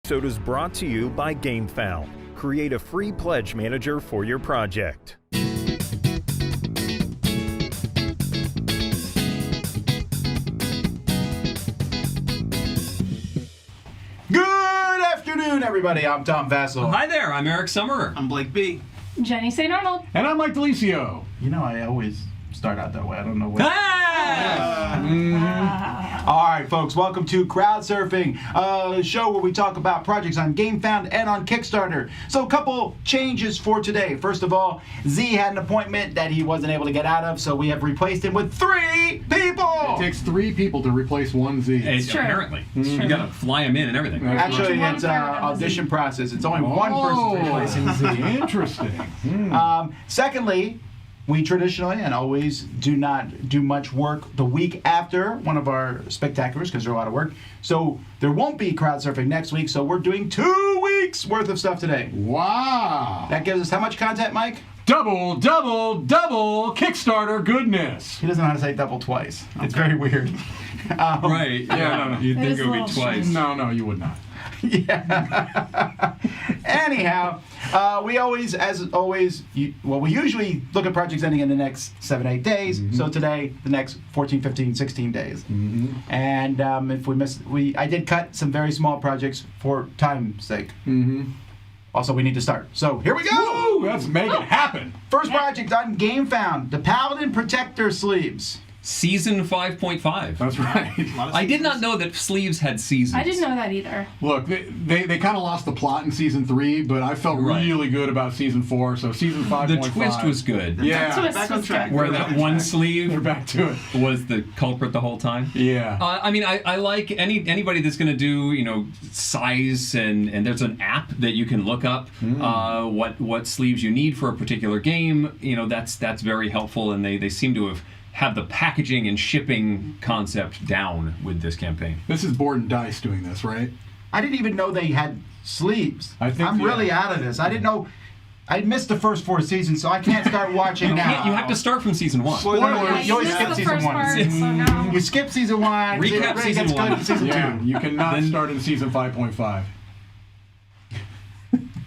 episode is brought to you by GameFound. Create a free pledge manager for your project. Good afternoon, everybody. I'm Tom Vassell. Hi there, I'm Eric Summerer. I'm Blake B. Jenny St. Arnold. And I'm Mike Delisio. You know, I always start out that way. I don't know what. All right, folks, welcome to Crowdsurfing, a show where we talk about projects on GameFound and on Kickstarter. So a couple changes for today. First of all, Z had an appointment that he wasn't able to get out of, so we have replaced him with 3 people. It takes 3 people to replace 1 Z. It's True. Apparently. You gotta fly them in and everything. Actually, One it's an for Z. audition process. It's only one person replacing Z. Interesting. Secondly, we traditionally and always do not do much work the week after one of our spectaculars because they're a lot of work. So there won't be Crowdsurfing next week, so we're doing 2 weeks worth of stuff today. Wow. That gives us how much content, Mike? Double Kickstarter goodness. He doesn't know how to say double twice. It's very weird. Right, yeah, no. you'd It think is it a would be little twice. No, you would not. Yeah. Anyhow, we always, as always, we usually look at projects ending in the next 7-8 days. Mm-hmm. So today, the next 14, 15, 16 days. Mm-hmm. And if we miss, I did cut some very small projects for time's sake. Mm-hmm. Also, we need to start. So here we go. Woo! Let's make it happen. First project on GameFound, the Paladin Protector sleeves. Season 5.5. That's right. I did not know that sleeves had seasons. I didn't know that either. Look, they kind of lost the plot in season 3, but I felt Right. really good about season 4. So season 5.5. The twist was good. Yeah. Twist Back on was track. good. Where that one They're sleeve back to it. was the culprit the whole time. Yeah. I mean, I like anybody that's going to do, size, and there's an app that you can look up what sleeves you need for a particular game. That's very helpful, and they seem to have the packaging and shipping concept down with this campaign. This is Board and Dice doing this, right? I didn't even know they had sleeves. I think, I'm yeah. really out of this. I didn't know. I missed the first 4 seasons, so I can't start watching now. You have to start from season 1. Spoiler Yeah, alert, you always missed skip the season first 1. part, so now. You skip season 1. Recap it really season gets good 1. in season Yeah. 2. You cannot Then- start in season 5.5.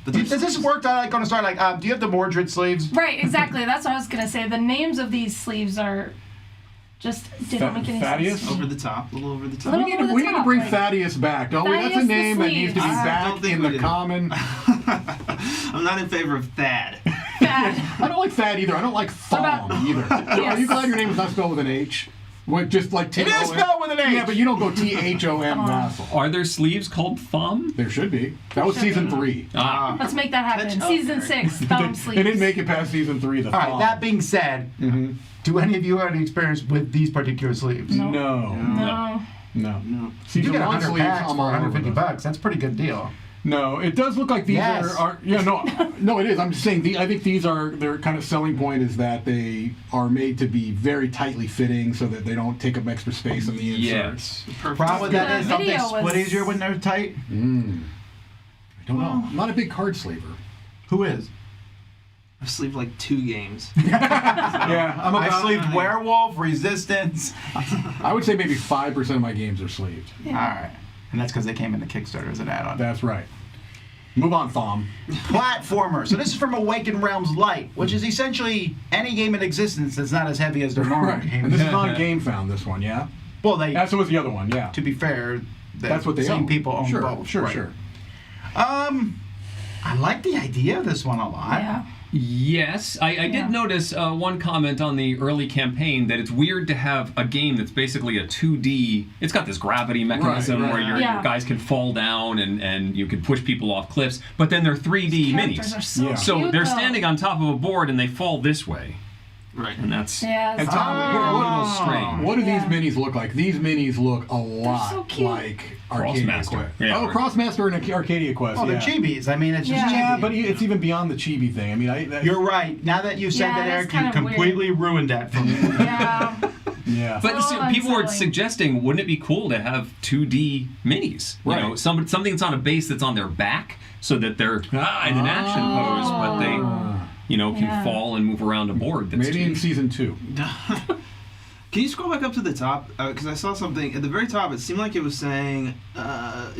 Does this work? Going to start like? Do you have the Mordred sleeves? Right, exactly. That's what I was going to say. The names of these sleeves are just didn't make any Thaddeus? sense. Over the top, a little over the top. Little- We need to over the top, bring like- Thaddeus back, don't we? That's a Thaddeus the name that needs to be sleeves. I back don't think in we the do. common. I'm not in favor of Thad. Bad. I don't like Thad either. I don't like Thom about- either. Are you glad your name is not spelled with an H? Just like T-O-M? It is spelled with an H. Yeah, but you don't go T-H-O-M Vassal. Are there sleeves called thumb? There should be. That was season 3. Let's make that happen. Petshop. Season 6, thumb They sleeves. didn't make it past season 3. The All right. Thom. That being said, do any of you have any experience with these particular sleeves? No. No. No. No. You Season get 1 100 sleeves, packs I'm for all over $150. those. That's a pretty good deal. No, it does look like these Yes. are no, it is. I'm just saying, I think their kind of selling point is that they are made to be very tightly fitting so that they don't take up extra space on the inserts. Yes. Perfect. Problem with that The is don't they video split was- easier when they're tight? I don't know. I'm not a big card sleever. Who is? I've sleeved like 2 games. Yeah, I sleeved Werewolf, Resistance. I would say maybe 5% of my games are sleeved. All right. And that's because they came into Kickstarter as an add-on. That's right. Move on, Thom. Platformer. So this is from Awakened Realms Light, which is essentially any game in existence that's not as heavy as their normal Right. And games. this is on GameFound, this one, yeah? Well, they. That's was the other one, yeah. To be fair, the That's what they same own. people own sure, both. Sure, right. sure. I like the idea of this one a lot. Yeah. Yes, I Yeah. did notice one comment on the early campaign that it's weird to have a game that's basically a 2D. It's got this gravity mechanism right. where your Yeah. guys can fall down and you can push people off cliffs, but then they're 3D Characters minis. are so Yeah. So cute, they're though. standing on top of a board and they fall this way, Right. and that's Yeah. And so- Tom, a little strange. what do Yeah. these minis look like? These minis look a lot so cute. like Arcadia Crossmaster. Quest. Yeah, Oh, or- Crossmaster and Arcadia Quest, Oh, they're yeah. chibis. I mean, it's just Yeah. chibi. Yeah, but it's even beyond the chibi thing. I mean, You're right. Now that you said Yeah, that, that's Eric, you kind of completely ruined that for me. Yeah. yeah. But Well, see, people were unsettling. suggesting, wouldn't it be cool to have 2D minis? You Right. know, something that's on a base that's on their back, so that they're in an action pose, but they, can Yeah. fall and move around a board. That's Maybe 2D. in season 2. Can you scroll back up to the top? Because I saw something at the very top. It seemed like it was saying, down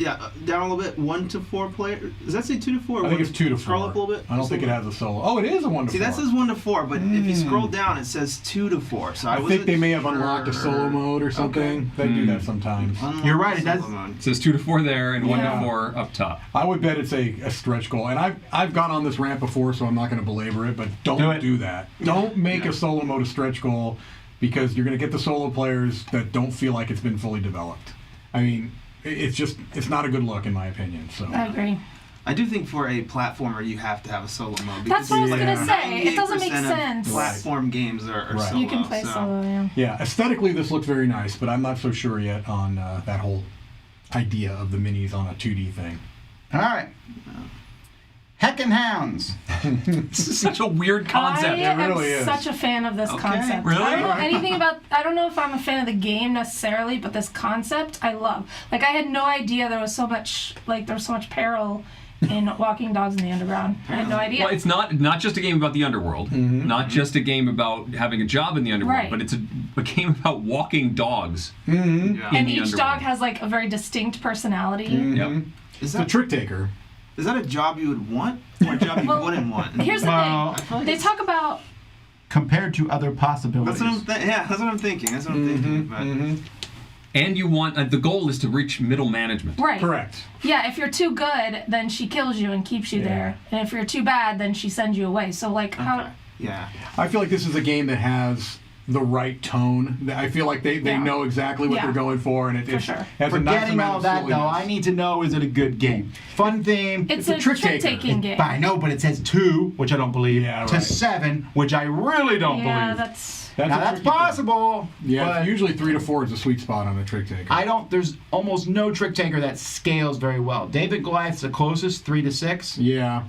a little bit, 1 to 4 players. Does that say 2 to 4? I think it's 2 to 4. Scroll up a little bit. I don't think it has a solo. Oh, it is a 1 to 4. See, that says 1 to 4, but if you scroll down, it says 2 to 4. So I think they may have unlocked a solo mode or something. They do that sometimes. You're right, it does. It says 2 to 4 there and 1 to 4 up top. I would bet it's a stretch goal. And I've gone on this rant before, so I'm not going to belabor it, but don't do that. Don't make a solo mode a stretch goal, because you're going to get the solo players that don't feel like it's been fully developed. I mean, it's not a good look in my opinion. So I agree. I do think for a platformer you have to have a solo mode. That's what I was gonna say. It doesn't make 98% of sense. Platform games are solo. You can play solo, yeah. Yeah, aesthetically this looks very nice, but I'm not so sure yet on that whole idea of the minis on a 2D thing. All right. Heckin Hounds. This is such a weird concept. I am really is. such a fan of this concept. Really? I don't know anything about. I don't know if I'm a fan of the game necessarily, but this concept I love. Like I had no idea there was so much peril in walking dogs in the underground. I had no idea. Well, it's not just a game about the underworld, not just a game about having a job in the underworld, but it's a game about walking dogs. And each underworld. dog has like a very distinct personality. Yep. Is The that trick taker. is that a job you would want or a job you wouldn't want? Here's the thing. They talk about Compared to other possibilities. That's what I'm thinking. That's what I'm thinking. But And you want the goal is to reach middle management. right. Correct. Yeah, if you're too good, then she kills you and keeps you there. And if you're too bad, then she sends you away. So like how yeah. I feel like this is a game that has the right tone. I feel like they know exactly what they're going for, and it has a nice Forgetting amount all of that, though, silliness. I need to know, is it a good game? Fun theme. it's a trick-taking game. I know, but it says 2, which I don't believe, to 7, which I really don't Yeah, believe. that's That's Now, a that's tricky thing. possible. Yeah, but usually 3 to 4 is a sweet spot on a trick taker. there's almost no trick taker that scales very well. David Goliath's the closest, 3 to 6. Yeah.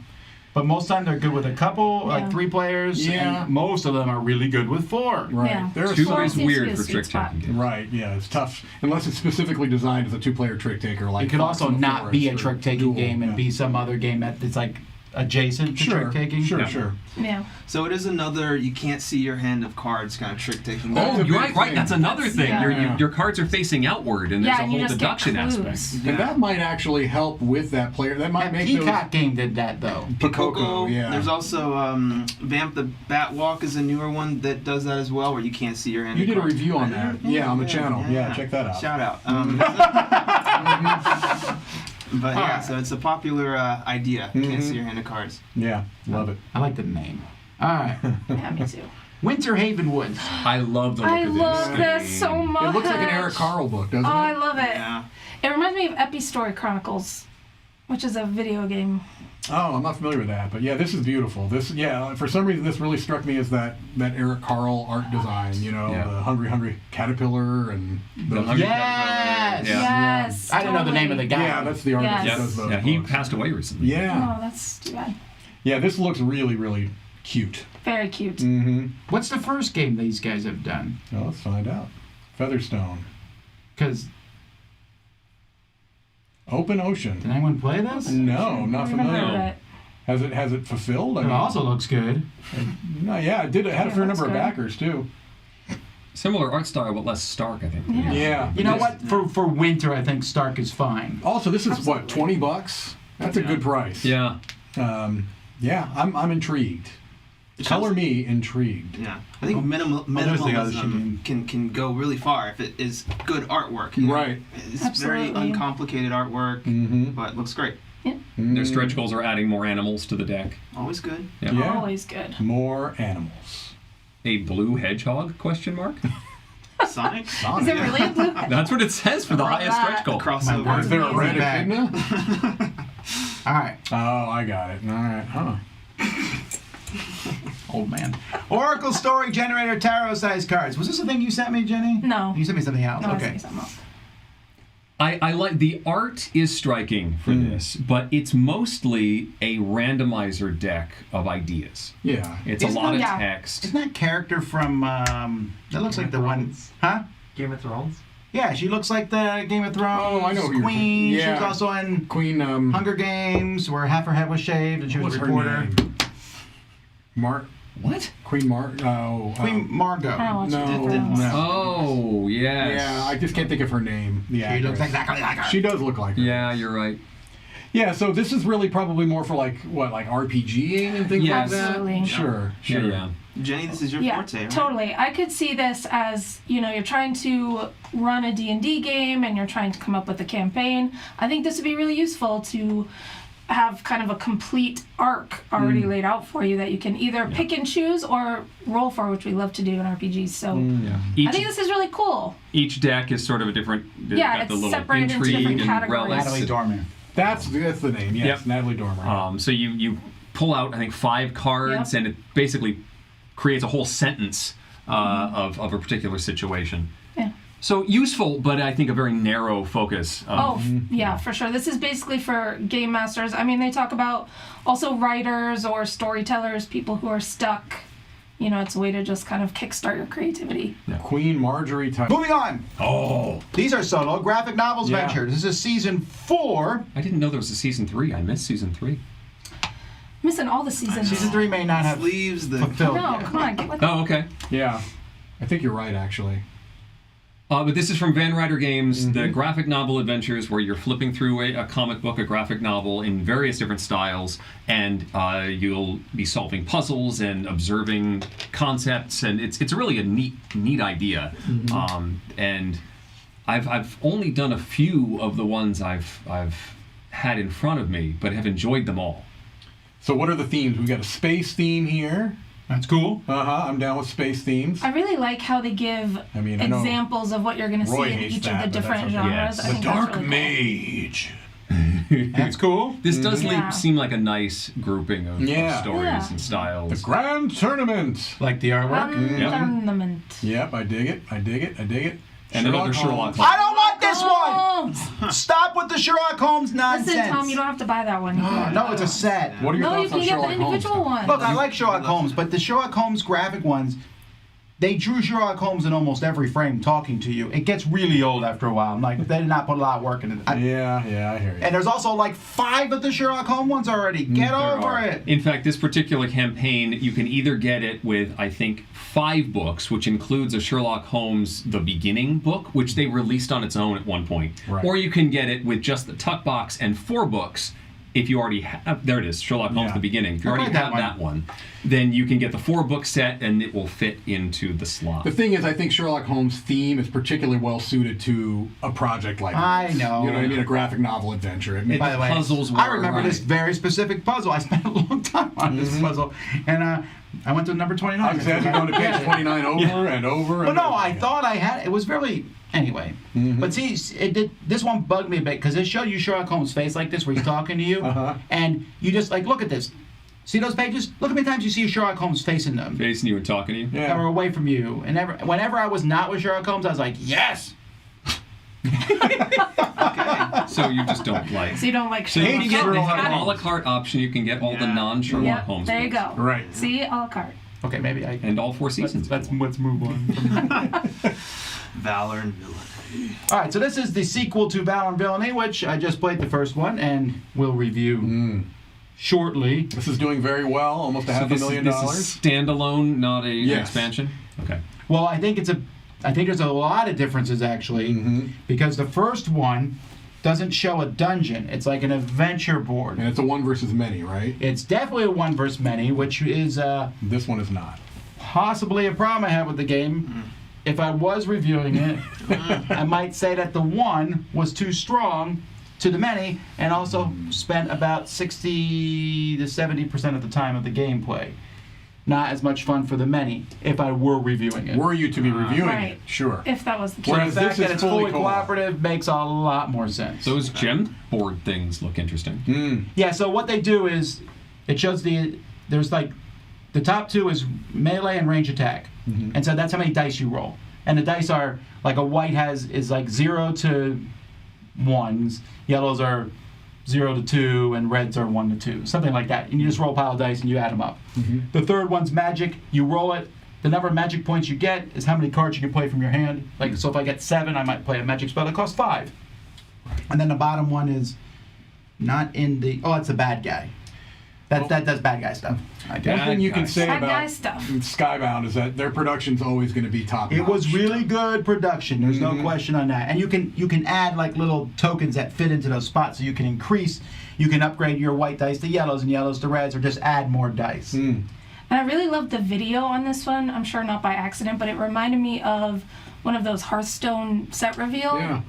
But most times they're good with a couple, like 3 players. Yeah. And most of them are really good with 4. Right. Yeah. There are 2 Four is seems to be weird a for sweet trick spot. taking games. Right, yeah, it's tough. Unless it's specifically designed as a 2-player trick taker. Like It could Fox also in the not be a Forest or trick taking Duel, game and yeah. be some other game that's like adjacent to trick taking. Sure. yeah. So it is another you can't see your hand of cards kind of trick taking game. Oh, you're right. That's another thing. Yeah. Your cards are facing outward, and there's a and you whole just get deduction clues. aspect. And that might actually help with that player. That might That make Peacock game did that, though. Pikoko, yeah. There's also Vamp the Batwalk is a newer one that does that as well, where you can't see your hand. You of did a cards. review on that. Yeah, on the channel. Yeah, check that out. Shout out. But yeah, so it's a popular idea. You can't see your hand of cards. Yeah, love it. I like the name. All right. Yeah, me too. Winterhaven Woods. I love the look I of this. love this so much. It looks like an Eric Carle book, doesn't Oh, I it? love it. Yeah. It reminds me of Epistory Chronicles, which is a video game. Oh, I'm not familiar with that, but yeah, this is beautiful. This, for some reason, this really struck me as that Eric Carle art design. You know, the Hungry Caterpillar and The those. Hungry Yes! Caterpillar. Yeah. Yes. I didn't know the name of the guy. Yeah, that's the artist Yes. that does those. Yeah, he books. passed away recently. Yeah, Oh, that's too bad. yeah. This looks really, really cute. Very cute. Mm-hmm. What's the first game these guys have done? Well, let's find out. Featherstone, Because Open Ocean. did anyone play this? No, I'm not I remember familiar. that. Has it fulfilled? I It mean, also looks good. no, yeah, it did. It had a Yeah, fair looks number of good. backers too. Similar art style, but less stark, I think. Yeah. Yeah. You know what? For winter, I think Stark is fine. Also, this is what, $20? That's a good price. Yeah. Yeah, I'm intrigued. Color me intrigued. Yeah, I think there's the other minimalism can go really far if it is good artwork. You know? Right. It's Absolutely. very uncomplicated artwork, Mm-hmm. but it looks great. Their stretch goals are adding more animals to the deck. Always good. Yeah. Yeah. Always good. More animals. A blue hedgehog? Question mark. Sonic. Is it really a blue? That's what it says for the I love highest that. stretch goal. Crossover. Is there a red Back. echidna? All right, Oh, I got it. All right, huh? old man. Oracle Story Generator Tarot size cards. Was this the thing you sent me, Jenny? No. You sent me something else. No, I Okay. see something else. I like the art is striking for this, but it's mostly a randomizer deck of ideas. Yeah. It's a Isn't lot of that- text. Isn't that character from? That looks like the one. Huh? Game of Thrones? Yeah, she looks like the Game of Thrones Oh, I know who you're queen. thinking. She was Yeah. also in Queen. Hunger Games, where half her head was shaved and she was What's a her reporter. name? What? Queen Queen Margot. I don't watch No, it. no. Oh, yes. Yeah, I just can't think of her name. The She actress. looks exactly like her. She does look like her. Yeah, you're right. Yeah, so this is really probably more for like RPGing and things Yes. like that. Absolutely. Sure. Yeah. Jenny, this is your Yeah, forte, right? totally. I could see this as, you're trying to run a D&D game and you're trying to come up with a campaign. I think this would be really useful to have kind of a complete arc already laid out for you that you can either pick and choose or roll for, which we love to do in RPGs. So I think this is really cool. Each deck is sort of a different. Yeah, got the it's little separated into intrigue different and categories. relics. Natalie Dormer. That's the name. Yes, Yep. Natalie Dormer. So you pull out, I think, 5 cards, Yep. and it basically creates a whole sentence of a particular situation. Yeah. So useful, but I think a very narrow focus. Yeah, for sure. This is basically for game masters. I mean, they talk about also writers or storytellers, people who are stuck. It's a way to just kind of kickstart your creativity. Queen Marjorie type. Moving on. Oh, These are solo graphic novels Yeah. venture. This is season 4. I didn't know there was a season 3. I missed season 3. Missing all the seasons. Season 3 may not have Sleeves the fulfilled No, yet. come on, get with Oh, okay. Yeah, I think you're right actually. But this is from Van Ryder Games, the graphic novel adventures where you're flipping through a comic book, a graphic novel in various different styles, and you'll be solving puzzles and observing concepts, and it's really a neat idea. And I've only done a few of the ones I've had in front of me, but have enjoyed them all. So what are the themes? We got a space theme here. That's cool. I'm down with space themes. I really like how they give I mean, I know examples of what you're going to Roy see in hates each that, of the but that's different okay. genres. Yes. I think that's really cool. Mage. That's cool. This does Yeah. seem like a nice grouping of Yeah. stories Yeah. and styles. The Grand Tournament. Like the artwork. Tournament. Yep, I dig it. I dig it. I dig it. And another Sherlock Holmes. I don't want this one! Holmes. Stop with the Sherlock Holmes nonsense. Listen, Tom, you don't have to buy that one. You can- No, it's a set. What are your No, you thoughts on can get the Sherlock Holmes? individual one. Look, I like Sherlock Holmes, but the Sherlock Holmes graphic ones, they drew Sherlock Holmes in almost every frame talking to you. It gets really old after a while. I'm like, they did not put a lot of work into it. Yeah, I hear you. And there's also like 5 of the Sherlock Holmes ones already. Get over it. In fact, this particular campaign, you can either get it with, I think, 5 books, which includes a Sherlock Holmes The Beginning book, which they released on its own at one point. Right. Or you can get it with just the tuck box and 4 books. If you already have, there it is, Sherlock Holmes Yeah. The Beginning. If you I already like have that that one, then you can get the 4-book set and it will fit into the slot. The thing is, I think Sherlock Holmes' theme is particularly well suited to a project like I this. know. You know what I mean? A graphic novel adventure. By the way, puzzles I were remember this right. very specific puzzle. I spent a long time on this puzzle. And I went to number 29. I was actually going to page 29 over and over. Well, and no, over I again. thought I had it. Was really anyway. But see, it did. This one bugged me a bit because it showed you Sherlock Holmes' face like this, where he's talking to you, and you just like look at this. See those pages? Look how many times you see Sherlock Holmes' face in them. Facing you and talking to you. Yeah. That were away from you, and whenever I was not with Sherlock Holmes, I was like, yes. So you just don't like. So you don't like So you Sherlock can get Holmes. they have an Got a it. la carte option. You can get all the non-Sherlock Yep, Holmes there you books. go. Right. See, a la carte. Okay, maybe I. And all 4 seasons. Let's move on. Valor and Villainy. All right, so this is the sequel to Valor Villainy, which I just played the first one and will review shortly. This is doing very well, almost So $500,000. this is standalone, not an Yes. expansion. Okay. Well, I think there's a lot of differences actually, because the first one doesn't show a dungeon. It's like an adventure board. And it's a one versus many, right? It's definitely a 1 versus many, which is This one is not. possibly a problem I have with the game. If I was reviewing it, I might say that the 1 was too strong to the many, and also spent about 60 to 70% of the time of the gameplay. Not as much fun for the many if I were reviewing it. Were you to be reviewing Right. it? Sure. If that was the case. So the Whereas fact this that is it's fully fully co-op. cooperative makes a lot more sense. Those gem board things look interesting. Yeah, so what they do is it shows there's like the top 2 is melee and range attack. And so that's how many dice you roll. And the dice are like a white is like 0 to 1s, yellows are 0 to 2, and reds are 1 to 2. Something like that. And you just roll a pile of dice and you add them up. The third one's magic. You roll it. The number of magic points you get is how many cards you can play from your hand. Like, so if I get 7, I might play a magic spell that costs 5. And then the bottom one is not in the... Oh, it's a bad guy. That does bad guy stuff. I guess. One thing you can say Bad guy about stuff. Skybound is that their production's always going to be top notch. It was really good production. There's no question on that. And you can add like little tokens that fit into those spots, so you can upgrade your white dice to yellows and yellows to reds, or just add more dice. And I really loved the video on this one. I'm sure not by accident, but it reminded me of one of those Hearthstone set reveal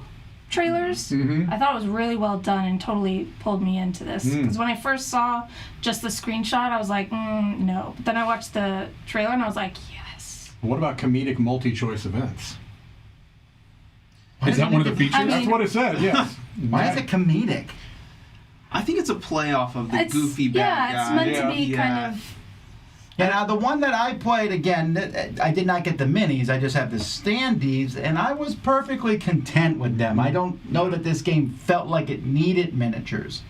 trailers. I thought it was really well done and totally pulled me into this. Because when I first saw just the screenshot, I was like, no. But then I watched the trailer and I was like, yes. What about comedic multi-choice events? Is that one of the features? I mean, That's what it said, yes. Why is it comedic? I think it's a play off of the goofy bad guy. Yeah, it's meant to be kind of... And now the one that I played, again, I did not get the minis. I just have the standees, and I was perfectly content with them. I don't know that this game felt like it needed miniatures.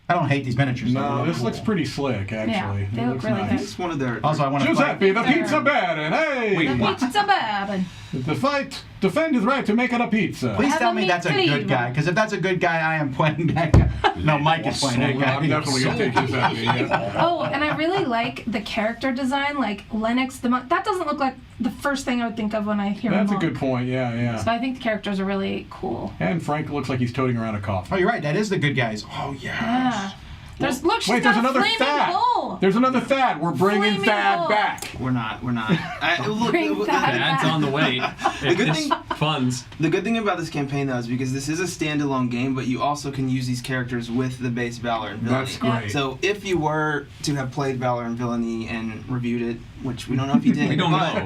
I don't hate these miniatures. No, this cool. looks pretty slick, actually. Yeah, they It look looks really nice. good. It's one of their. Also, I want to Giuseppe, the pizza baron, hey! Wait, what? Pizza Babin. The fight, defend his right to make it a pizza. Please Have tell a me that's a meat good guy, cleaver. because if that's a good guy, I am playing that guy. No, Mike is playing that guy. I'm definitely going to take Giuseppe, yeah. Oh, and I really like the character design, like Lennox the monk. That doesn't look like the first thing I would think of when I hear That's a monk. good point, yeah. So I think the characters are really cool. And Frank looks like he's toting around a coffin. Oh, you're right. That is the good guys. Oh, Yeah. Look, she's Wait, got there's a another flaming Thad. bull. There's another Thad. We're bringing Flaming Thad bull. back. We're not. Bring Thad Dad's on the way. good It's thing- funds. The good thing about this campaign, though, is because this is a standalone game, but you also can use these characters with the base Valor and Villainy. That's great. So if you were to have played Valor and Villainy and reviewed it, which we don't know if you did, We don't but, know.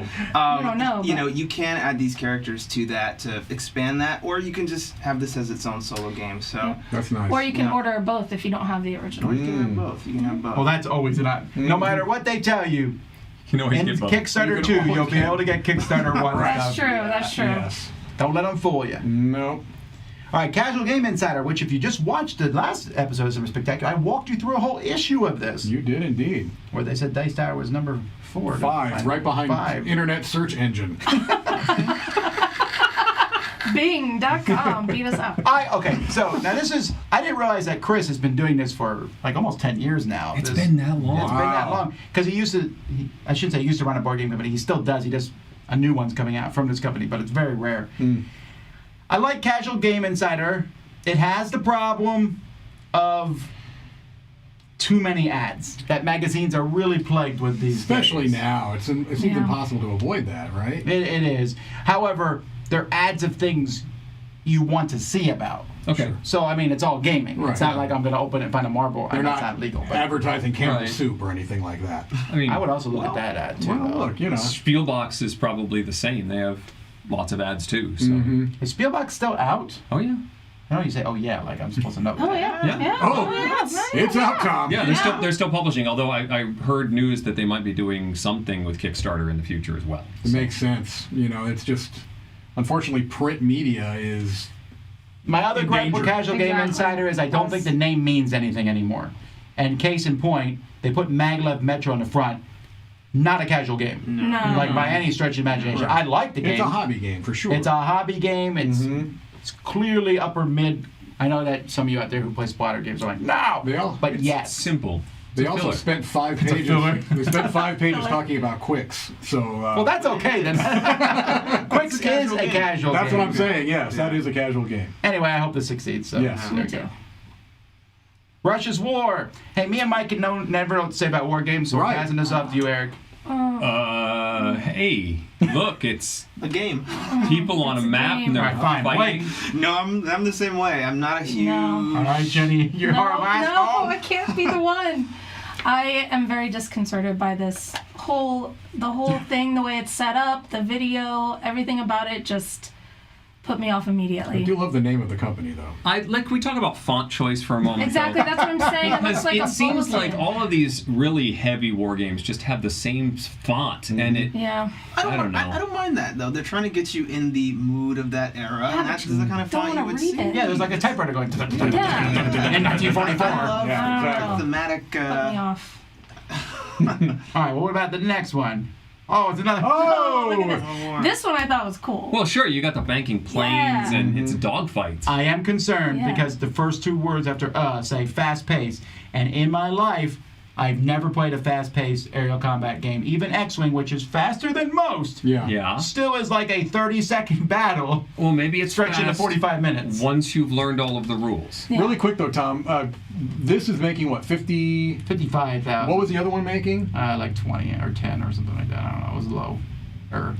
We don't know, You but- know, you can add these characters to that to expand that, or you can just have this as its own solo game. So That's nice. Or you can Yeah. order both if you don't have the original. you can have both. You can have both. Well, that's always an option. No matter what they tell you, You know, he's in getting both. Kickstarter You 2, can you'll always be get- able to get Kickstarter 1 That's stuff. true. That's true. Yes. Don't let them fool you. Nope. All right, Casual Game Insider, which if you just watched the last episode of Super Spectacular, I walked you through a whole issue of this, You did indeed. where they said Dice Tower was number 4. 5, right behind 5. Internet Search Engine. Bing.com beat us up. Okay, so now this is, I didn't realize that Chris has been doing this for like almost 10 years now. It's This- been that long. It's been that long. Because I shouldn't say he used to run a board game company, he still does. He does a new one's coming out from this company, but it's very rare. I like Casual Game Insider. It has the problem of too many ads. That magazines are really plagued with these Especially days. now. It seems Yeah. impossible to avoid that, right? It is. However, they're ads of things you want to see about. Okay. So, I mean, it's all gaming. Right, it's not yeah. like I'm going to open it and find a marble. They're I know it's not not legal. But advertising Campbell Right. soup or anything like that. I mean, I would also look at that ad, too. Well, though. look, you know. Spielbox is probably the same. They have lots of ads too. So. Is Spielbox still out? Oh yeah. I know you say, oh, yeah, like I'm supposed to know Oh that. yeah. Yeah. Oh, yeah. it's out, Tom. Yeah, they're still publishing. Although I heard news that they might be doing something with Kickstarter in the future as well. It makes sense. You know, it's just, unfortunately, print media is. My other gripe with Endangered. Casual Game Exactly. Insider is I don't think the name means anything anymore. And case in point, they put Maglev Metro on the front. Not a casual game. No. Like by any stretch of imagination. Right. I like the game. It's a hobby game for sure. It's a hobby game. It's clearly upper mid. I know that some of you out there who play splatter games are like, no. They all- But It's yes. simple. They It's a also filler. spent 5 a pages. filler. They spent 5 pages talking about quicks. So. Well, that's okay then. Quicks is a casual game. That's what I'm saying. Yes, that is a casual game. Anyway, I hope this succeeds. So Yes. there Me you too. go. Russia's War. Hey, me and Mike never know what to say about war games, so Right. we're passing this off to you, Eric. Hey, look, it's a game. people on a map and they're All right, fine. fighting. No, I'm the same way. I'm not a huge. No. All right, Jenny, you're No, our last no, call. I can't be the one. I am very disconcerted by this the whole thing, the way it's set up, the video, everything about it just put me off I immediately. do love the name of the company, though. Like we talk about font choice for a moment. Exactly, though. that's what I'm saying. It looks Because like it a seems like bulletin. all of these really heavy war games just have the same font, and it. Yeah. I don't know. I don't mind that though. They're trying to get you in the mood of that era, and that's the kind of don't font you wanna would read see. it. Yeah, there's like a typewriter going in Yeah. 1944. I love Yeah, exactly. thematic. Put me off. All right, well, what about the next one? Oh, it's another. Oh! Look at this. This one I thought was cool. Well, sure, you got the banking planes, Yeah. and it's dogfights. I am concerned Yeah. because the first two words after say fast pace, and in my life, I've never played a fast-paced aerial combat game. Even X-Wing, which is faster than most, Yeah. still is like a 30-second battle. Well, maybe it's stretched into fast 45 minutes. once you've learned all of the rules. Yeah. Really quick though, Tom. This is making what 50? 55,000. What was the other one making? Like 20 or 10 or something like that. I don't know. It was low.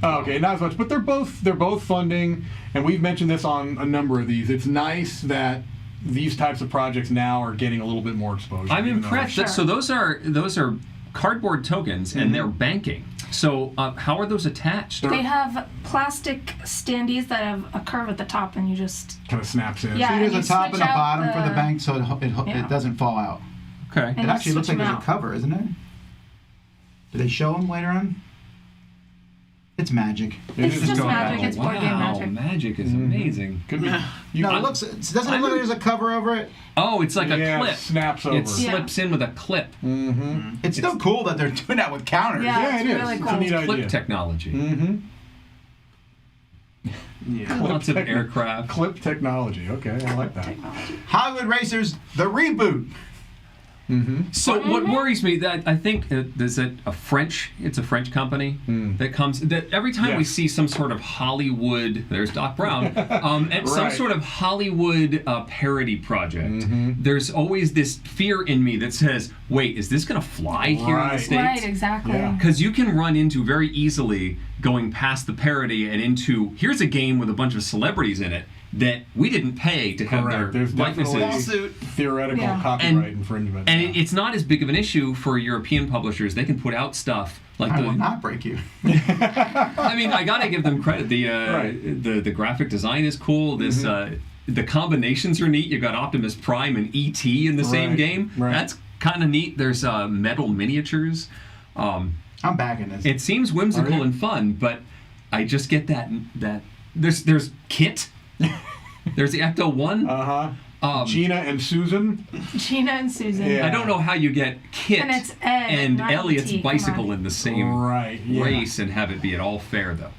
Oh, okay, not as much, but they're both funding, and we've mentioned this on a number of these. It's nice that these types of projects now are getting a little bit more exposure. I'm impressed. Sure. So those are cardboard tokens, and they're banking. So how are those attached? They have plastic standees that have a curve at the top, and you just Kind of snaps in. Yeah. There's and a you top switch and a out bottom for the the- bank, so Yeah. it doesn't fall out. Okay. And It you actually looks switch like them there's a out. cover, isn't it? Do they show them later on? It's magic. It's Just just going magic. out. It's board game Wow, magic. magic is amazing. Could be. No, it looks. Doesn't it look like there's a cover over it? Oh, it's like a Yeah, clip. it snaps over. It slips in with a clip. It's still cool that they're doing that with counters. Yeah. Yeah, It's it is. really It's cool. a neat Clip idea. technology. Yeah. Lots of techni- aircraft. Clip technology. Okay, I like that. Hollywood Racers, the reboot. So what worries me that I think is that it's a French company that comes that every time we Yes. see some sort of Hollywood, there's Doc Brown, and some Right. sort of Hollywood parody project, there's always this fear in me that says, wait, is this going to fly here in the Right. States? Right, exactly. Yeah. Because you can run into very easily going past the parody and into here's a game with a bunch of celebrities in it that we didn't pay to have Correct. their There's likenesses. definitely Lawsuit. theoretical Yeah. copyright infringement. And it's not as big of an issue for European publishers. They can put out stuff like I will the. not break you. I mean, I gotta give them credit. Right. The graphic design is cool. This the combinations are neat. You've got Optimus Prime and ET in the same Right. game. Right. That's kind of neat. There's metal miniatures. I'm backing this. It seems whimsical Are you? and fun, but I just get that there's Kit. There's the Ecto 1. Gina and Susan. Gina and Susan. Yeah. I don't know how you get Kit And it's Ed, and not Elliot's ET, come bicycle on. in the same Right. Yeah. race and have it be at all fair, though.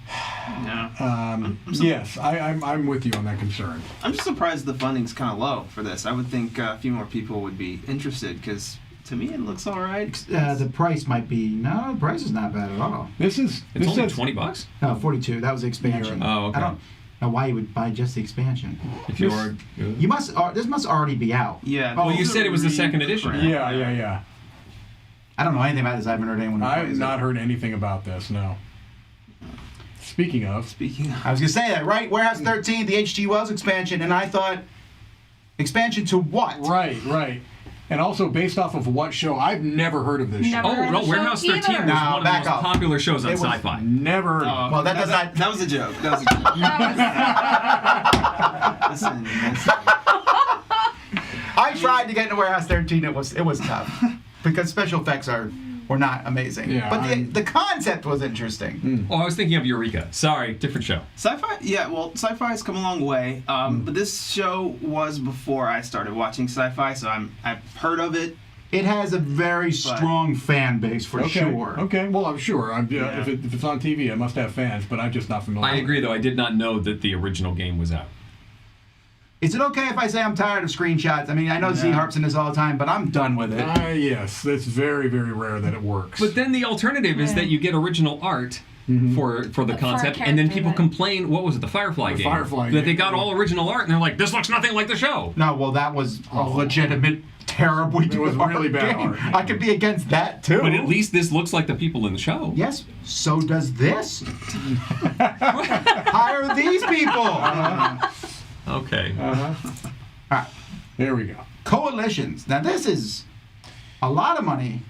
Yeah. Yes, I'm with you on that concern. I'm just surprised the funding's kind of low for this. I would think a few more people would be interested because to me it looks all right. The price might be the price is not bad at all. This is It's this only says- $20. No, 42. That was the expansion. Oh, okay. I don't know why you would buy just the expansion. If you're, You must. This must already be out. Yeah. Oh, well, you these said are it was the really second edition. crap. Yeah. I don't know anything about this. I haven't heard anyone. Who I've plays not it. heard anything about this. No. Speaking of, Speaking of, I was gonna say that, right? Warehouse 13, the H.G. Wells expansion, and I thought, expansion to what? right. And also based off of what show? I've never heard of this show. Never. Oh, no, Show Warehouse 13 was either. Nah, one of the back most off. popular shows on It was- Sci-Fi. Never heard of it. Well, that does not. That was a joke. That was a joke. listen. I tried to get into Warehouse 13. It was tough because special effects were not amazing. Yeah, but the concept was interesting. Oh, I was thinking of Eureka. Sorry, different show. Sci-fi, yeah. Well, sci-fi has come a long way, but this show was before I started watching sci-fi, so I've heard of it. It has a very strong fan base for sure. Okay, well, I'm sure. Yeah. If it's on TV, it must have fans, but I'm just not familiar. I agree, though. I did not know that the original game was out. Is it okay if I say I'm tired of screenshots? I mean, I know Z harps in this all the time, but I'm done with it. Yes, it's very, very rare that it works. But then the alternative is that you get original art for the concept, and then character people that- complain. What was it, the Firefly game? Firefly that they game, got all original art, and they're like, "This looks nothing like the show." No, well, that was a legitimate, terribly It was good really bad game. art, yeah. I could be against that too. But at least this looks like the people in the show. Yes, so does this. Hire these people. Okay. All right. There we go. Coalitions. Now this is a lot of money.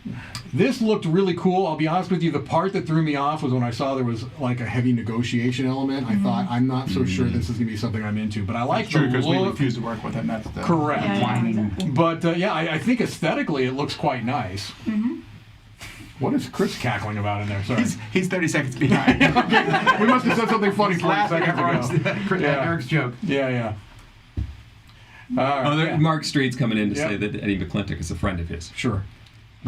This looked really cool. I'll be honest with you, the part that threw me off was when I saw there was like a heavy negotiation element. I thought, I'm not so sure this is going to be something I'm into, but I like the look. to work with him. That's the Correct. Yeah, exactly. But I think aesthetically it looks quite nice. What is Chris cackling about in there? Sorry. He's 30 seconds behind. We must have said something funny 40 laughing seconds at ago. Eric's joke. Yeah. All right. Oh, there, Mark Street's coming in to Yep. say that Eddie McClintock is a friend of his, Sure.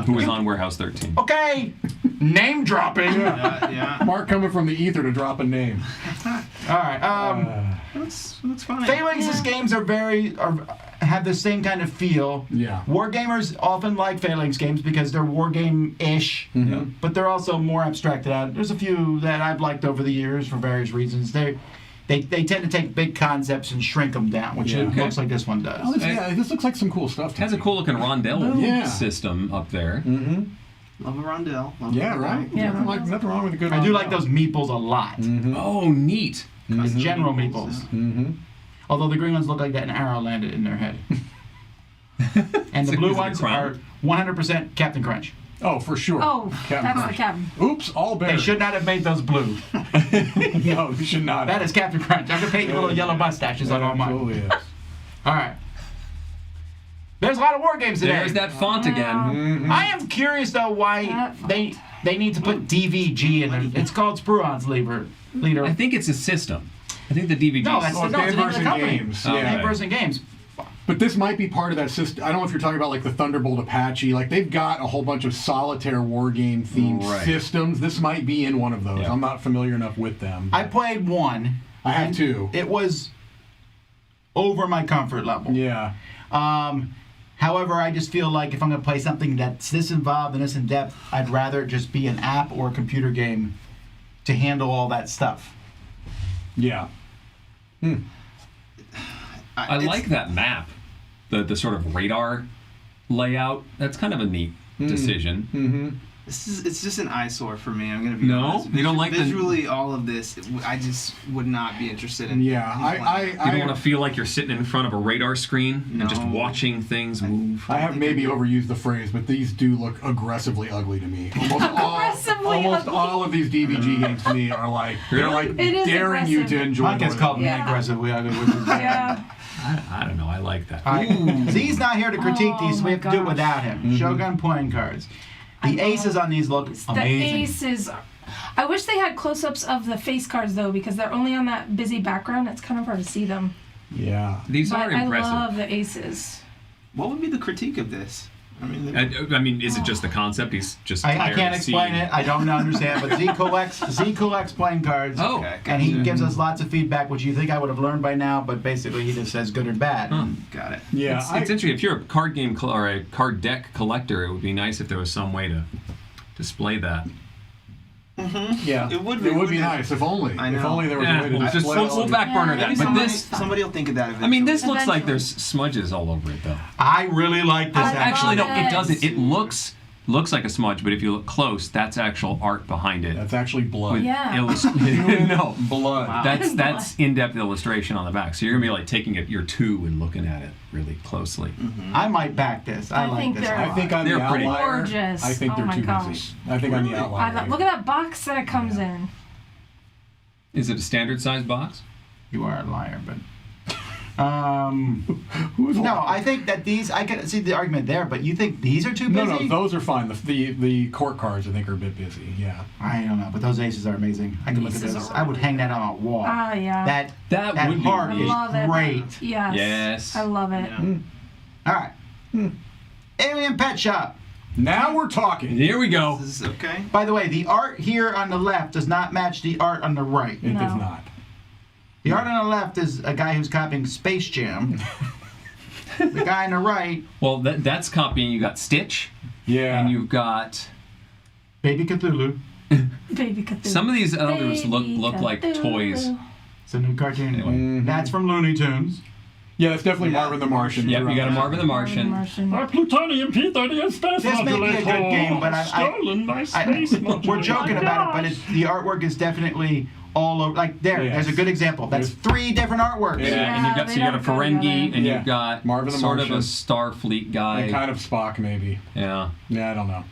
who was on Warehouse 13. Okay. Name dropping. Yeah. Mark coming from the ether to drop a name. All right. Looks fine. Phalanx's games are have the same kind of feel. Yeah. Wargamers often like Phalanx games because they're wargame-ish, but they're also more abstracted out. There's a few that I've liked over the years for various reasons. They tend to take big concepts and shrink them down, which it looks like this one does. Oh, this looks like some cool stuff. It has a cool looking rondelle system up there. Love a rondelle. Right? Yeah, Nothing wrong with a good I rondelle. do like those meeples a lot. Oh, neat. General meeples. Although the green ones look like that an arrow landed in their head. And the blue ones are 100% Captain Crunch. Oh, for sure. Oh, Captain that's Crunch. the captain. Oops, all They bears. should not have made those blue. No, you should not. That is Captain Crunch. I could paint little yellow mustaches on all mine. Absolutely is. All right. There's a lot of war games today. There's that font again. I am curious though why they need to put DVG in there. It's called Spruan's leader. I think it's a system. I think the DVD. No, that's Oh, the name of the Danvers and company. Games. Oh, Yeah. Danvers and Games. But this might be part of that system. I don't know if you're talking about like the Thunderbolt Apache. Like they've got a whole bunch of solitaire war game themed systems. This might be in one of those. Yeah. I'm not familiar enough with them. I played one. I have and two. It was over my comfort level. Yeah. However, I just feel like if I'm going to play something that's this involved and this in depth, I'd rather it just be an app or a computer game to handle all that stuff. Yeah. I like that map. The sort of radar layout. That's kind of a neat decision. It's just an eyesore for me. I'm gonna be No? honest. You don't like the- visually all of this. I just would not be interested in. Yeah. You don't want to feel like you're sitting in front of a radar screen and just No. watching things move. I have maybe overused the phrase, but these do look aggressively ugly to me. Almost all of these DVG games to me are like they're like It is daring you to aggressive. enjoy. Mike has called me Yeah. aggressively. Yeah. I don't know. I like that. All right. Z's not here to critique these, so we my have to do it gosh. without him. Shogun playing cards. The aces on these look The amazing. aces. I wish they had close-ups of the face cards though, because they're only on that busy background. It's kind of hard to see them. Yeah. These But are I impressive. love the aces. What would be the critique of this? I mean, I mean, is it just the concept? He's just I tired can't of explain seeing- it. I don't understand. But Z collects playing cards. Oh, Okay. And he gives us lots of feedback, which you think I would have learned by now, but basically he just says good or bad. got it. Yeah. It's interesting. If you're a card game or a card deck collector, it would be nice if there was some way to display that. yeah. It would It be, would be wouldn't it? nice if only. I If know. only there was Yeah, a way to we'll just display we'll all of it. back burner Yeah, that. maybe But this, Somebody will think of that eventually. I mean, this looks like Eventually. there's smudges all over it, though. I really like this. I Actually, no, love it it. doesn't. It looks like a smudge, but if you look close, that's actual art behind it. That's actually blood. Yeah. No, Blood. Wow. that's in-depth illustration on the back. So you're gonna be like taking your two and looking at it really closely. I might back this. I I like think this. they're- a I lot. think I'm They're the pretty outlier. gorgeous. I think Oh they're my too gosh. busy. I think I'm the outlier. Look at that box that it comes in. Is it a standard size box? You are a liar, but. Who's No, lying? I think that these. I can see the argument there, but you think these are too No, busy? no, those are fine. The court cards I think are a bit busy. Yeah. I don't know, but those aces are amazing. I can look at Aces those. are I would hang that on a wall. Ah, yeah. That would be heart I neat. is love it. great. Yes. Yes. I love it. Yeah. All right. Alien Pet Shop. Now we're talking. Here we go. This is okay. By the way, the art here on the left does not match the art on the right. It does No. not. The art on the left is a guy who's copying Space Jam. The guy on the right, Well, that's copying. You got Stitch, Yeah. and you've got Baby Cthulhu. Baby Cthulhu. some of these others look Baby like Cthulhu. toys. It's a new cartoon. Anyway. That's from Looney Tunes. Yeah, it's definitely Yeah. Marvin the Martian. Yep, You're you got a right. Marvin the Martian. Plutonium P-30 space This may be a good game, but stolen by space we're joking about it, but the artwork is definitely all over. Like there, Yes. there's a good example. That's There's- 3 different artworks. Yeah, Yeah, and you've got they so you got a don't go Ferengi, together. and Yeah. you've got Marvin the sort of a Martian. Starfleet guy. And kind of Spock, maybe. Yeah. Yeah, I don't know.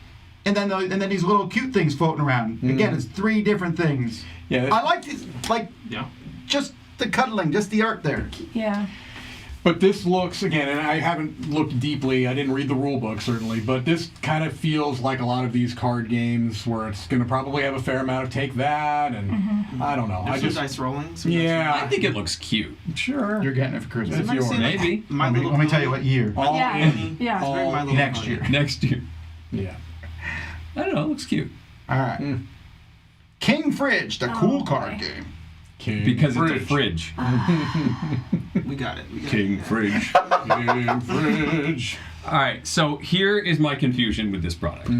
And then these little cute things floating around. Again, it's 3 different things. Yeah, I like this, like Yeah. just the cuddling, just the art there. Yeah. but this looks, again, and I haven't looked deeply, I didn't read the rule book certainly, but this kind of feels like a lot of these card games where it's going to probably have a fair amount of take that, and I don't know. There's I some just, dice rolling. yeah. I think it looks cute. Sure. You're getting it for Christmas. It's yours. Maybe. My Little Let me tell you what year. All Yeah. in. Yeah. All Very My Little Next Pony. year. Next year. Yeah. I don't know. It looks cute. All right. King Fridge, the cool Oh, card boy. game. King because Fridge. it's a fridge. We got it. King Fridge. King Fridge. All right, so here is my confusion with this product.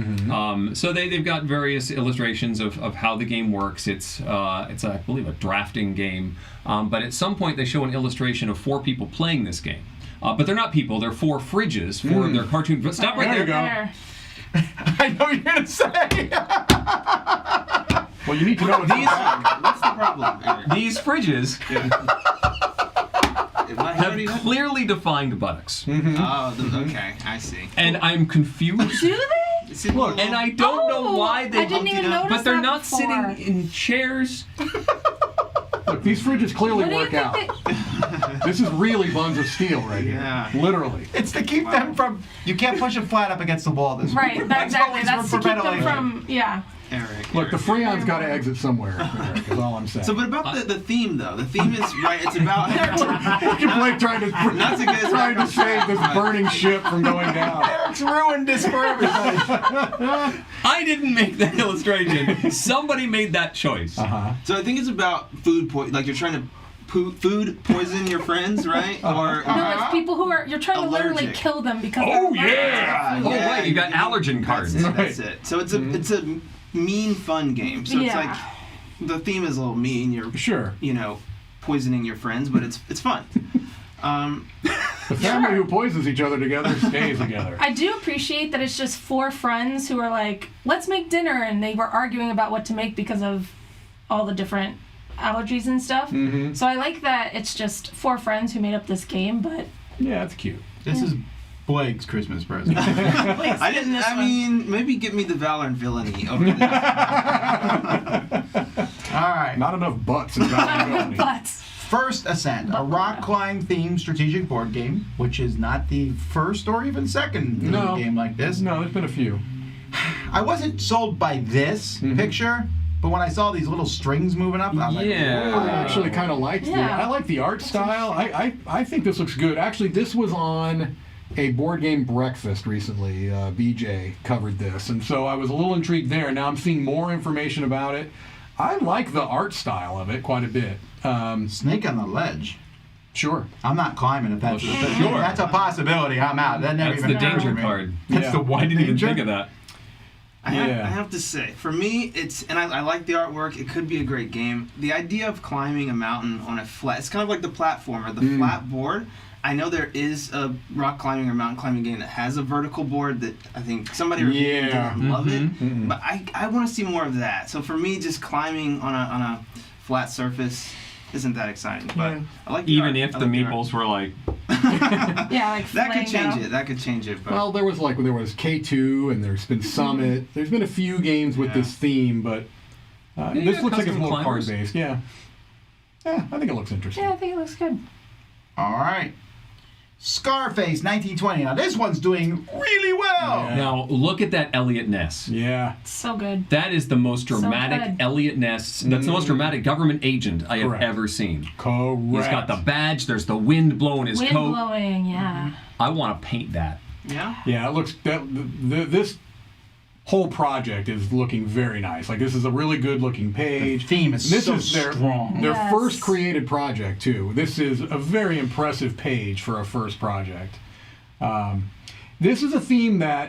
So they've got various illustrations of how the game works. It's I believe a drafting game, but at some point they show an illustration of 4 people playing this game. But they're not people; they're 4 fridges for their cartoon. But stop right There there. you go. I know what you're gonna say. Well, you need to know What's the problem, Eric? These fridges have clearly defined buttocks, Okay, I see. and I'm confused. Do they? See, Look, And I don't know why they I didn't even it up, notice but they're that not before. sitting in chairs. Look, these fridges clearly What do you work think out. This is really buns of steel right Yeah. here. Literally. It's to keep them from. You can't push them flat up against the wall. This Right, That's exactly. always That's to for keep them ventilation. from, yeah. Eric. Look, the Freon's got to exit somewhere. Eric, is all I'm saying. So, but about the theme though, the theme is right. It's about Blake trying to not to get trying to save this burning ship from going down. Eric's ruined this for everybody. I didn't make that illustration. Somebody made that choice. So I think it's about food like you're trying to food poison your friends, right? Or No, it's people who are, you're trying to literally Allergic. kill them because Oh, they're yeah. allergic to Oh, food. right, you got allergen cards. That's it. So it's a mean fun game. So it's Yeah. like the theme is a little mean. You're Sure. poisoning your friends, but it's fun. The family who poisons each other together stays together. I do appreciate that it's just 4 friends who are like, let's make dinner, and they were arguing about what to make because of all the different allergies and stuff. So I like that it's just 4 friends who made up this game, but Yeah, that's cute. This is Blake's Christmas present. Blake's I getting didn't. this I one. mean, maybe give me the Valor Villainy over this. All right. Not enough butts in Valor Villainy. But First Ascent, a rock climb themed strategic board game, which is not the first or even second No. game like this. No, there's been a few. I wasn't sold by this picture, but when I saw these little strings moving up, I was Yeah. like, I actually kind of liked Yeah. I like the art style. I think this looks good. Actually, this was on a board game breakfast recently. BJ covered this, and so I was a little intrigued there. Now I'm seeing more information about it. I like the art style of it quite a bit. Snake on the ledge. Sure. I'm not climbing if that's, Well, sure. that's a possibility. I'm out. That never That's even the occurred to danger me. card. Yeah. I didn't even Danger? think of that. I have to say, for me, I like the artwork. It could be a great game. The idea of climbing a mountain on a flat, it's kind of like the platformer, the flat board. I know there is a rock climbing or mountain climbing game that has a vertical board that I think somebody reviewed and didn't love it. But I want to see more of that. So for me, just climbing on a flat surface isn't that exciting. But I like the Even art. if I the like art. meeples were like, yeah, like That could flaying change out. it. That could change it. But Well, there was K2, and there's been Summit. There's been a few games with this theme, but you this got looks like it's custom more climbers. card-based. Yeah. Yeah, I think it looks interesting. Yeah, I think it looks good. All right. Scarface 1920. Now this one's doing really well. Yeah. now look at that Elliot Ness. Yeah. It's so good. That is the most dramatic good. Elliot Ness. That's the most dramatic government agent I have Correct. ever seen. Correct. He's got the badge. There's the wind blowing his Wind coat. blowing, yeah. I want to paint that. yeah. Yeah, it looks this whole project is looking very nice. Like, this is a really good looking page. The theme is And this so is their strong. Yes. first created project too. This is a very impressive page for a first project. This is a theme that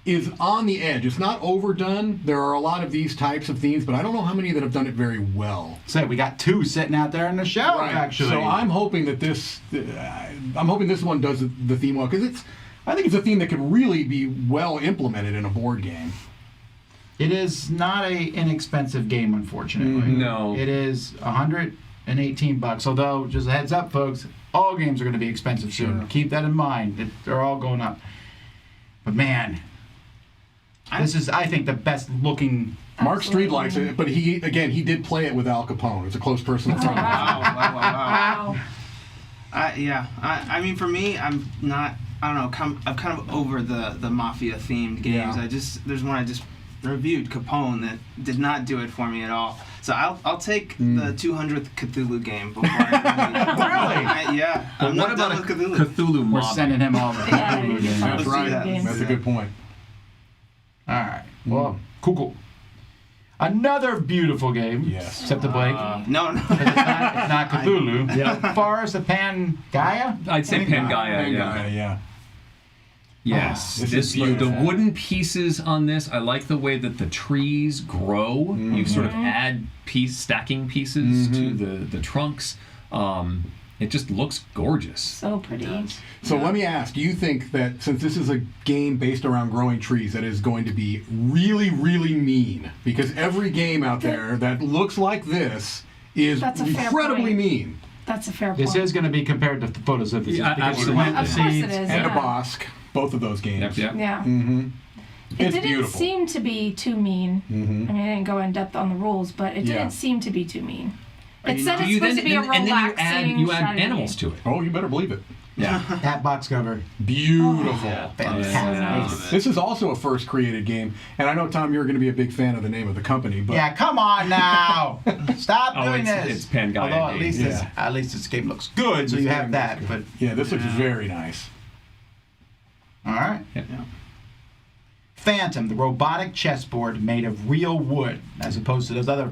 is on the edge. It's not overdone. There are a lot of these types of themes, but I don't know how many that have done it very well. So we got 2 sitting out there in the shelf, actually. So I'm hoping that this one does the theme well, because I think it's a theme that could really be well implemented in a board game. It is not a inexpensive game, unfortunately. No. It is $118. Although, just a heads up, folks, all games are going to be expensive soon. Sure. Keep that in mind. They're all going up. But man, this is, I think, the best looking. Mark Street likes it, but he did play it with Al Capone. It's a close personal friend. Wow. Wow. I mean, for me, I'm not. I don't know. I'm kind of over the mafia themed games. Yeah. There's one I just reviewed, Capone, that did not do it for me at all. So I'll take the 200th Cthulhu game before I Really? yeah. But I'm what not about done a with Cthulhu. Cthulhu We're mob? sending him over. Yeah, you can That's find right. games. That's a good point. All right. Well, cool. Another beautiful game. Yes. Except the Blake. No. It's not Cthulhu. Yeah. Forest of Pangaia? I'd say Pangaia. Pangaia, yeah. Yes, This this is beautiful. the wooden pieces on this. I like the way that the trees grow. You sort of add stacking pieces to the trunks. It just looks gorgeous. So pretty. So let me ask, do you think that since this is a game based around growing trees that is going to be really, really mean? Because every game out there that looks like this is That's a fair incredibly point. mean. That's a fair point. This is going to be compared to photosynthesis. Yeah, because you absolutely. plant the Of course it seeds. is. And a Yeah. Bosk, both of those games. Yep. Yeah. Mm-hmm. It It's didn't beautiful. seem to be too mean. Mhm. I mean, I didn't go in depth on the rules, but it Yeah. didn't seem to be too mean. It said Do it's you supposed to be a and then relaxing you add strategy. animals to it. Oh, you better believe it. Yeah. That box cover. Beautiful. Fantastic. This is also a first created game, and I know, Tom, you're going to be a big fan of the name of the company, but Yeah, come on now. Stop doing it's- this. it's Pangaea Although Games. at least this game looks good, so This you game have that. looks But good. Yeah, this looks very nice. all right. Yeah. Phantom, the robotic chessboard made of real wood, as opposed to those other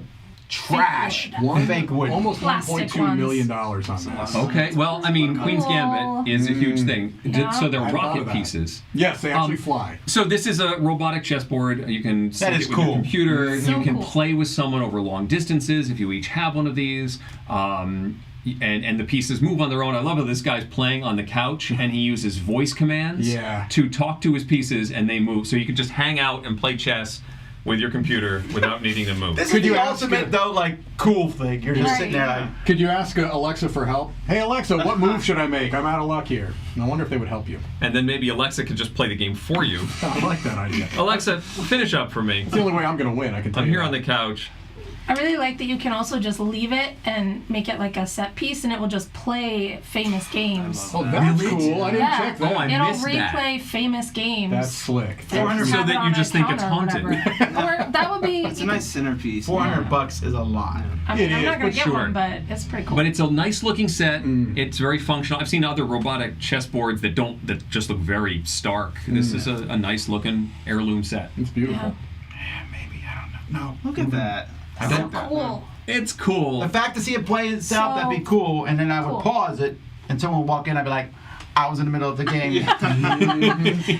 trash fake wood. Almost Plastic $1.2 million on this. Okay, well, I mean, Queen's Gambit is a huge thing. Yeah. So they're I thought rocket of that. pieces. Yes, they actually fly. So this is a robotic chessboard. You can sync is it with your cool. computer. So you can cool. play with someone over long distances if you each have one of these. And the pieces move on their own. I love how this guy's playing on the couch and he uses voice commands Yeah. to talk to his pieces and they move. So you can just hang out and play chess with your computer without needing to move. This Could is you the ask ultimate, her- though, like, cool thing. You're just Right. sitting there like, Could you ask Alexa for help? Hey, Alexa, what move should I make? I'm out of luck here. And I wonder if they would help you. And then maybe Alexa could just play the game for you. I like that idea. Alexa, finish up for me. It's the only way I'm going to win, I can tell I'm you here that. on the couch. I really like that you can also just leave it and make it like a set piece, and it will just play famous games. Oh, that's Really? cool. I didn't Yeah. check that. Oh, I It'll missed that. replay famous games. That's slick. and have So it that on you a just think it's counter or haunted. whatever. Or that would be. It's a nice centerpiece. $400 is a lot. I mean, It I'm is, not gonna but get sure. one, but it's pretty cool. But it's a nice looking set. It's very functional. I've seen other robotic chessboards that just look very stark. This is a nice looking heirloom set. It's beautiful. Maybe, I don't know. No. Look at that. I so like that. cool. It's cool. The fact to see it play itself, So that'd be cool. And then I would cool. pause it, and someone would walk in, I'd be like, I was in the middle of the game.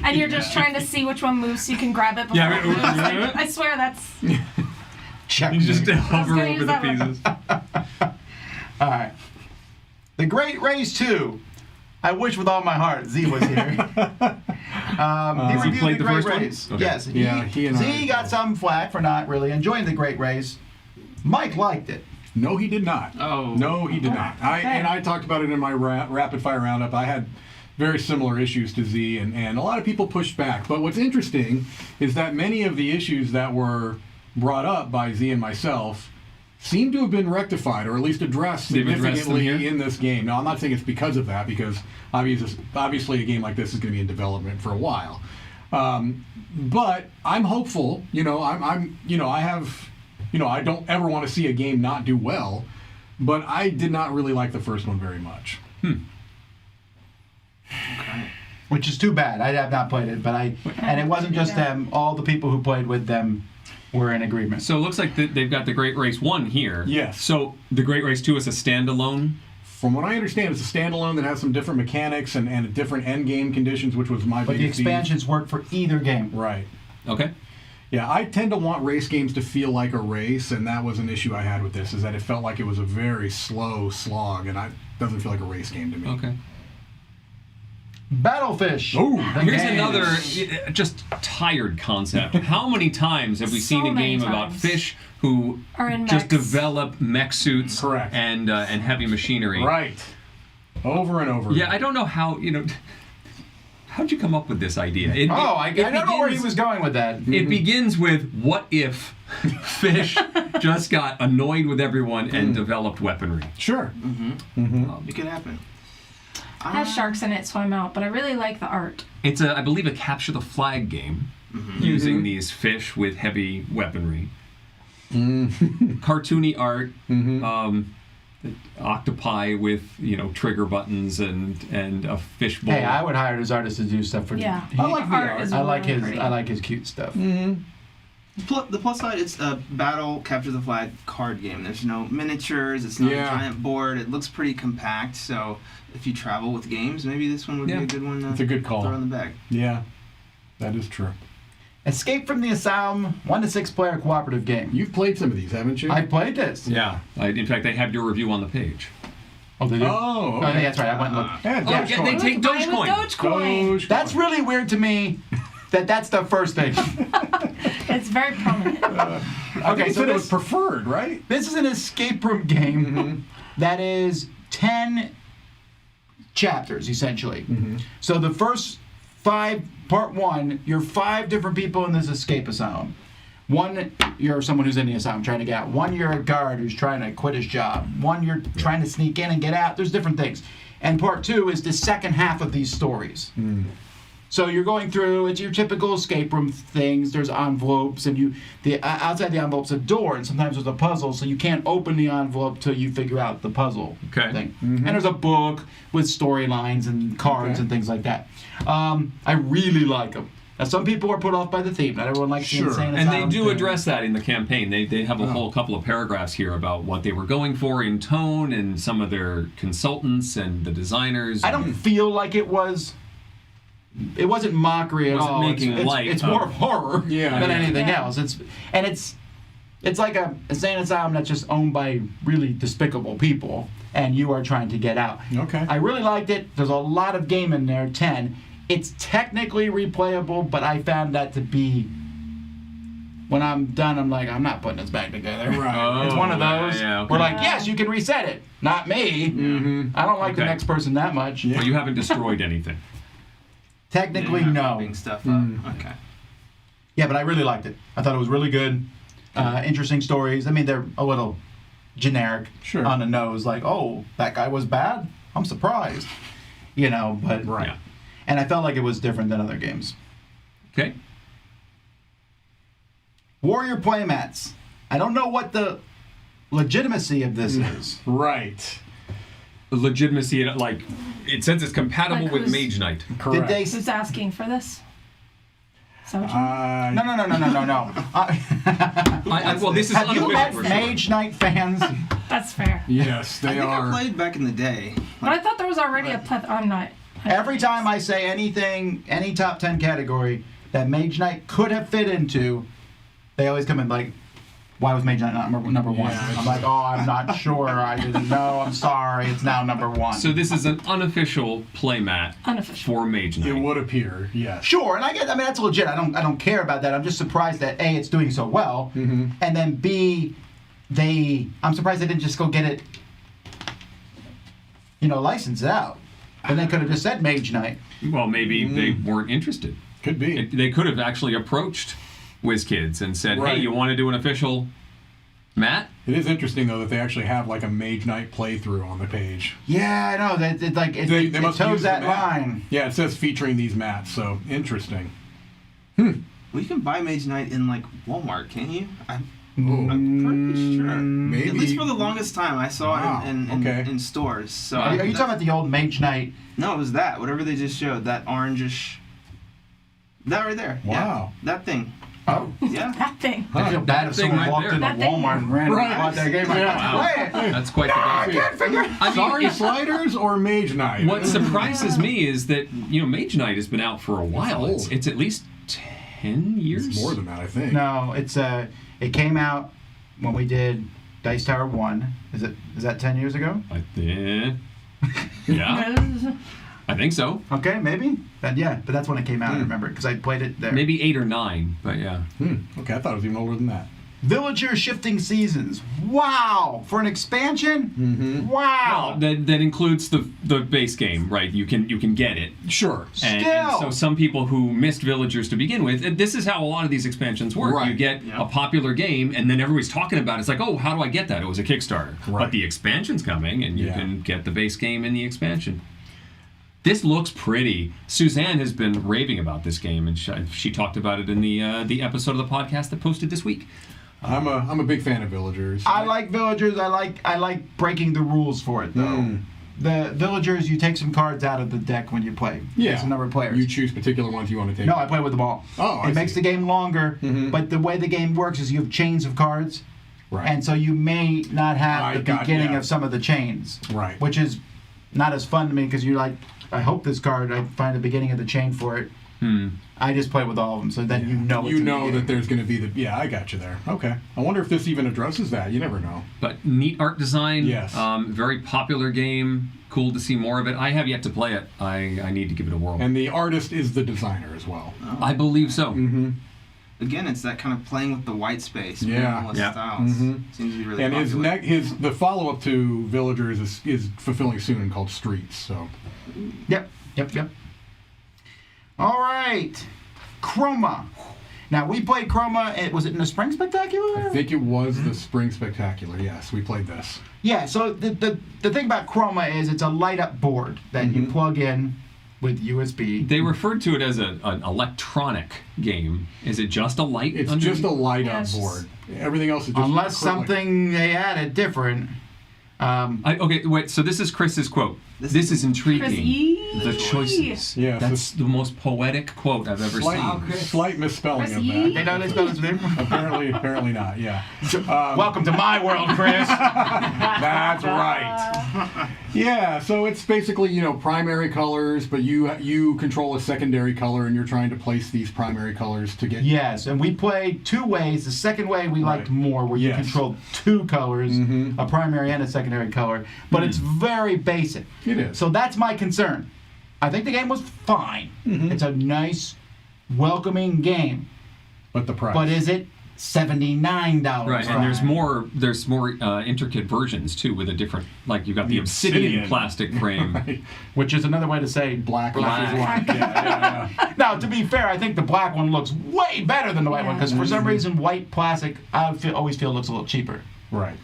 And you're just trying to see which one moves so you can grab it before Yeah, it moves. I swear that's. Check. You just hover gonna over use the that one. pieces. All right. The Great Race 2. I wish with all my heart Z was here. He Has he reviewed played the the Great first one? Race. Okay. Yes. Yeah, he and Z I- got some flack for not really enjoying the Great Race. Mike liked it. No, he did not. Oh. No, he did not. I talked about it in my rapid fire roundup. I had very similar issues to Z, and a lot of people pushed back. But what's interesting is that many of the issues that were brought up by Z and myself seem to have been rectified, or at least addressed They've addressed them significantly here? in this game. Now, I'm not saying it's because of that, because obviously a game like this is going to be in development for a while. But I'm hopeful. I don't ever want to see a game not do well, but I did not really like the first one very much. Which is too bad. I have not played it, and it wasn't just them. All the people who played with them were in agreement. So it looks like they've got the Great Race 1 here. Yes. So the Great Race 2 is a standalone. From what I understand, it's a standalone that has some different mechanics and different end game conditions, which was my But the biggest beef. expansions work for either game. Right. Okay. Yeah, I tend to want race games to feel like a race, and that was an issue I had with this, is that it felt like it was a very slow slog, and it doesn't feel like a race game to me. Okay. BattleFish. Ooh, The Here's game. another just tired concept. How many times have we So seen a many game about times. fish who Are in just mechs. develop mech suits Correct. and heavy machinery? Right. Over and over. Yeah, I don't know how, how'd you come up with this idea? I don't know where he was going with that. It begins with, what if fish just got annoyed with everyone and developed weaponry? Sure. It could happen. It has sharks in it, so I'm out. But I really like the art. It's I believe, a capture the flag game using these fish with heavy weaponry. Cartoony art, octopi with trigger buttons and a fish bowl. Hey, I would hire his artist to do stuff for Yeah. me. I like the art. I like his cute stuff. The plus side, it's a battle capture the flag card game. There's no miniatures. It's not a giant board. It looks pretty compact. So if you travel with games, maybe this one would be a good one. It's a good call. Throw in the bag. Yeah, that is true. Escape from the Asylum, 1 to 6 player cooperative game. You've played some of these, haven't you? I played this. Yeah. In fact, they have your review on the page. Oh, did you? Oh, okay. Oh, yeah, that's right. I went and looked. Yeah, They take Buy with Dogecoin. Dogecoin. That's really weird to me. That's the first thing. It's very prominent. Okay, so it was preferred, right? This is an escape room game that is 10 chapters, essentially. So the first 5, part 1, you're 5 different people in this escape asylum. 1, you're someone who's in the asylum trying to get out. 1, you're a guard who's trying to quit his job. 1, you're trying to sneak in and get out. There's different things. And part 2 is the second half of these stories. So you're going through, it's your typical escape room things. There's envelopes, and outside the envelope's a door, and sometimes there's a puzzle, so you can't open the envelope till you figure out the puzzle thing. And there's a book with storylines and cards and things like that. I really like them. Now, some people are put off by the theme. Not everyone likes the insane and asylum they do thing. address that in the campaign. They have a whole couple of paragraphs here about what they were going for in tone and some of their consultants and the designers. I don't feel like it wasn't mockery at all. Making light it's more of horror than anything else. It's like a insane asylum that's just owned by really despicable people, and you are trying to get out. Okay. I really liked it. There's a lot of game in there, 10. It's technically replayable, but I found that to be, when I'm done, I'm like, I'm not putting this back together. Right. It's one of those where like, yes, you can reset it. Not me. I don't like the next person that much. Well, you haven't destroyed anything. Technically, no. Ripping stuff up. Okay. Yeah, but I really liked it. I thought it was really good. Interesting stories. I mean, they're a little generic on the nose. Like, oh, that guy was bad? I'm surprised. But... Right. And I felt like it was different than other games. Okay. Warrior Playmats. I don't know what the legitimacy of this is. Right. The legitimacy, it says it's compatible Like with who's- Mage Knight. Correct. Did they... Who's asking for this? Is that what you mean? No. Well, this is Have you met unofficial. Mage Knight fans? That's fair. Yes, they I think are. I played back in the day. But I thought there was already a I'm not. Every time I say anything, any top 10 category that Mage Knight could have fit into, they always come in like, why was Mage Knight not number 1? Yeah. I'm like, oh, I'm not sure. I didn't know. I'm sorry. It's now number 1. So this is an unofficial playmat Unofficial. for Mage Knight. It would appear, yes. Sure, and I mean that's legit. I don't care about that. I'm just surprised that A, it's doing so well, and then B, I'm surprised they didn't just go get it, license it out. And they could have just said Mage Knight. Well, maybe they weren't interested. Could be. They could have actually approached WizKids and said, Right. hey, you want to do an official mat? It is interesting, though, that they actually have like a Mage Knight playthrough on the page. Yeah, I know. It must toes use the that map. line. Yeah, it says featuring these mats, so interesting. Well, you can buy Mage Knight in Walmart, can't you? I'm pretty sure. Maybe. At least for the longest time, I saw Wow, it in stores. So Are you talking about the old Mage Knight? No, it was that. Whatever they just showed. That orangish. That right there. Wow. Yeah, that thing. Oh. Yeah. That thing. I feel bad if Thing someone right walked there. into That thing. Walmart and randomly Right. bought that game. Wow. That's quite the I game. can't figure I mean, Sorry, it's- Sliders or Mage Knight? What surprises me is that Mage Knight has been out for a while. old. It's at least 10 years. It's more than that, I think. No, it came out when we did Dice Tower 1. Is that 10 years ago? Yeah, I think so. Okay, maybe. But that's when it came out. I remember because I played it there. Maybe 8 or 9, but yeah. Okay, I thought it was even older than that. Villager Shifting Seasons. Wow, for an expansion. Wow. That includes the base game, right? You can get it. Sure. And so some people who missed Villagers to begin with, and this is how a lot of these expansions work. Right. You get a popular game, and then everybody's talking about it. It's like, oh, how do I get that? It was a Kickstarter. Right. But the expansion's coming, and you Yeah. can get the base game in the expansion. This looks pretty. Suzanne has been raving about this game, and she talked about it in the episode of the podcast that posted this week. I'm a big fan of Villagers. I like Villagers. I like breaking the rules for it though. the villagers, you take some cards out of the deck when you play. Yeah. There's a number of players. You choose particular ones you want to take. No, I play with them all. Oh, I It makes see. the game longer, but the way the game works is you have chains of cards. Right. And so you may not have the beginning yeah. of some of the chains. Right. Which is not as fun to me because you're like, I hope this card, I find the beginning of the chain for it. I just play with all of them so that you know it's You in the know game. that there's going to be the... Yeah, I got you there. Okay. I wonder if this even addresses that. You never know. But neat art design. Yes. Very popular game. Cool to see more of it. I have yet to play it. I need to give it a whirl. And the artist is the designer as well. I believe so. Again, it's that kind of playing with the white space, Yeah. minimalist Yeah. styles. Seems to be really And popular. the follow-up to Villagers is fulfilling soon called Streets. So Yep. All right. Kroma. Now, we played Kroma. Was it in the Spring Spectacular? I think it was the Spring Spectacular. Yes, we played this. Yeah, so the thing about Kroma is it's a light-up board that you plug in with USB. They referred to it as an electronic game. Is it just a light? It's underneath? just a light-up Yes. board. Everything else is just Unless acrylic. something they added different. Okay, wait. So this is Chris's quote. This is intriguing. Chris E. The choices. Yeah, so That's the most poetic quote I've ever seen. slight misspelling Chris of E. They that. know they spell his name. Apparently not. Yeah. Welcome to my world, Chris. That's right. Yeah, so it's basically, primary colors, but you control a secondary color and you're trying to place these primary colors to get... Yes, and we played two ways. The second way we liked more, where you Yes. controlled two colors, a primary and a secondary color, but it's very basic. It is. So that's my concern. I think the game was fine. It's a nice, welcoming game. But the price. But is it $79? Right, and there's more intricate versions too, with a different, like you've got the obsidian plastic frame. Right. Which is another way to say Black. is white. Yeah. Now, to be fair, I think the black one looks way better than the white one, because for some reason, white plastic, always feel looks a little cheaper. Right.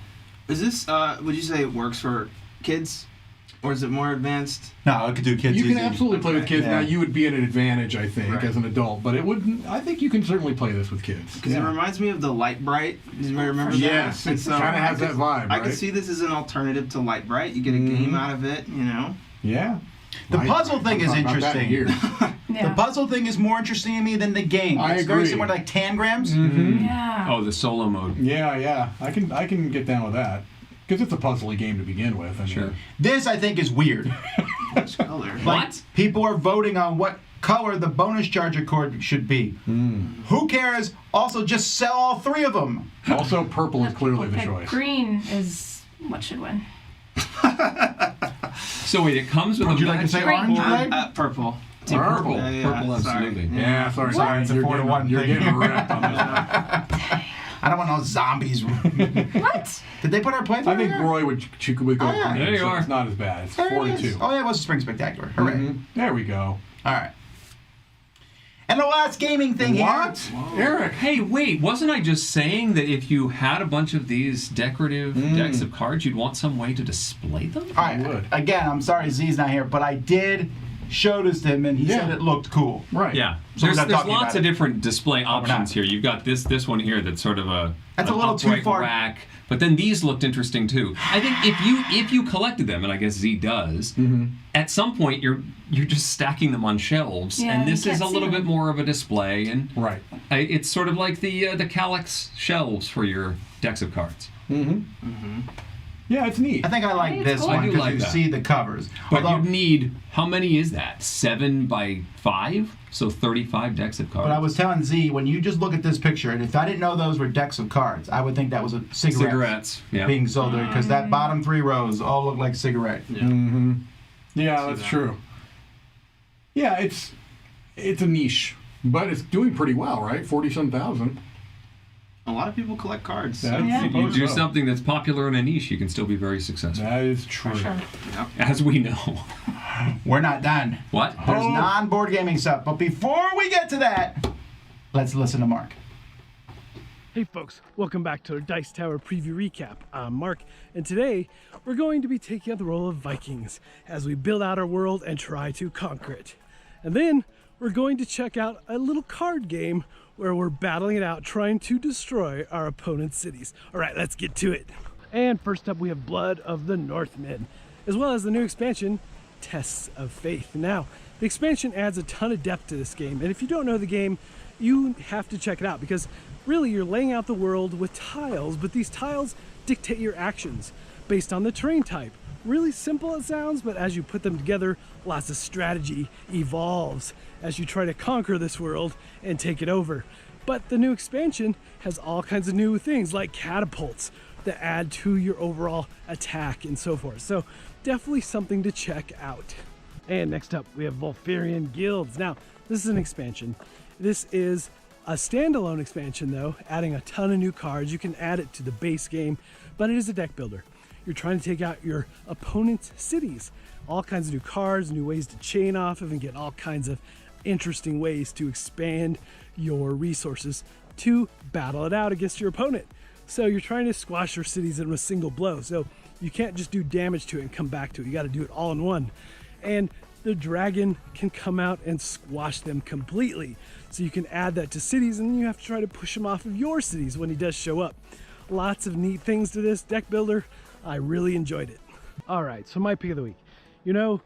Is this, would you say it works for kids? Or is it more advanced? No, I could do kids You can easy. absolutely play with kids. Yeah. Now, you would be at an advantage, I think, Right. as an adult, but it wouldn't... I think you can certainly play this with kids. Because it reminds me of the Light Bright. Does anybody remember that? Yes, it So kind of I has that could- vibe, I right? could see this as an alternative to Light Bright. You get a game out of it, Yeah. The puzzle thing is Not that interesting. here. Yeah. The puzzle thing is more interesting to me than the game. I It's very agree. similar to like Tangrams. Yeah. Oh, the solo mode. Yeah. I can get down with that. Because it's a puzzly game to begin with. I mean, Sure. This, I think, is weird. Color. What? People are voting on what color the bonus charger cord should be. Who cares? Also, just sell all three of them. Also, purple is clearly the Okay, choice. green is what should win. So wait, it comes with Would a you like to say magic orange, board? right? Purple. Team purple. Yeah, Purple, sorry. absolutely. Yeah, sorry. It's a You're 4-to-1 you're thing. getting wrecked on this one. I don't want no zombies. What? Did they put our playthrough I think there? Roy would go Oh, yeah. green, There you so are. it's not as bad. It's There it 4 to is. 2. Oh, yeah, it was a Spring Spectacular. Hooray. There we go. All right. And the last gaming thing What? Eric. Hey, wait, wasn't I just saying that if you had a bunch of these decorative decks of cards, you'd want some way to display them? here. All right. would. Again, I'm sorry Z's not here, but I did show this to him, and he said it looked cool. Right. Yeah. So we're There's not talking lots about of it. different display we're not. options here. You've got this one here that's sort of That's an a little too upright far. rack. But then these looked interesting too. I think if you collected them, and I guess Z does, at some point you're just stacking them on shelves, Yeah, and you this is can't a see little them. bit more of a display, and Right. it's sort of like the Calyx shelves for your decks of cards. Yeah, it's neat. I think I like It's this cool. one I do because like you that. see the covers. But Although- you'd need, how many is that? 7 by 5? So 35 decks of cards. But I was telling Z, when you just look at this picture, and if I didn't know those were decks of cards, I would think that was a Cigarettes, yeah. being sold there, because that bottom 3 rows all look like cigarette. Yeah, that's true. Yeah, it's a niche, but it's doing pretty well, right? 40-some thousand. A lot of people collect cards. That's Yeah. If you do so. something that's popular in a niche, you can still be very successful. That is true. Sure. As we know. We're not done. What? There's non-board gaming stuff, but before we get to that, let's listen to Mark. Hey folks, welcome back to our Dice Tower preview recap. I'm Mark, and today we're going to be taking on the role of Vikings as we build out our world and try to conquer it. And then we're going to check out a little card game where we're battling it out, trying to destroy our opponent's cities. All right, let's get to it. And first up, we have Blood of the Northmen. as well as the new expansion, Tests of Faith. Now, the expansion adds a ton of depth to this game, and if you don't know the game, you have to check it out because really you're laying out the world with tiles, but these tiles dictate your actions based on the terrain type. Really simple it sounds, but as you put them together, lots of strategy evolves as you try to conquer this world and take it over. But the new expansion has all kinds of new things like catapults that add to your overall attack and so forth. So definitely something to check out. And next up, we have Volfarian Guilds. Now, this is an expansion. This is a standalone expansion though, adding a ton of new cards. You can add it to the base game, but it is a deck builder. You're trying to take out your opponent's cities. All kinds of new cards, new ways to chain off of and get all kinds of interesting ways to expand your resources to battle it out against your opponent. So you're trying to squash your cities in a single blow. So you can't just do damage to it and come back to it. You got to do it all in one. And the dragon can come out and squash them completely. So you can add that to cities and then you have to try to push him off of your cities when he does show up. Lots of neat things to this deck builder. I really enjoyed it. All right, so my pick of the week. You know,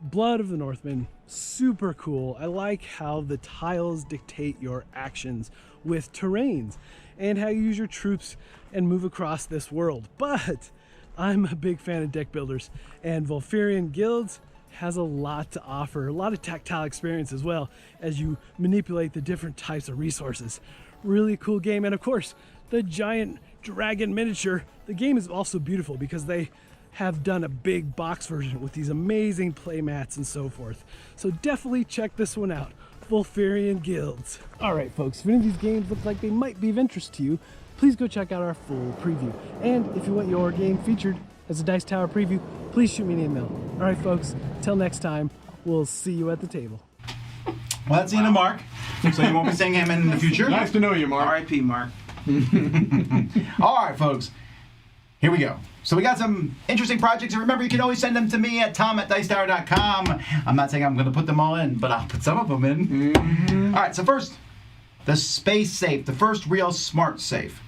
Blood of the Northmen, super cool. I like how the tiles dictate your actions with terrains and how you use your troops and move across this world. But I'm a big fan of deck builders, and Volfarian Guilds has a lot to offer, a lot of tactile experience as well as you manipulate the different types of resources. Really cool game, and of course, the giant dragon miniature. The game is also beautiful because they have done a big box version with these amazing playmats and so forth. So definitely check this one out, Volfarian Guilds. All right, folks, if any of these games look like they might be of interest to you, please go check out our full preview. And if you want your game featured as a Dice Tower preview, please shoot me an email. All right, folks, till next time, we'll see you at the table. Well, that's the end of Mark, so you won't be seeing him in the future. Nice to know you, Mark. R.I.P. Mark. All right, folks, here we go. So we got some interesting projects, and remember, you can always send them to me at tom@dicetower.com. I'm not saying I'm going to put them all in, but I'll put some of them in. All right, so first, the Space Safe, the first real smart safe.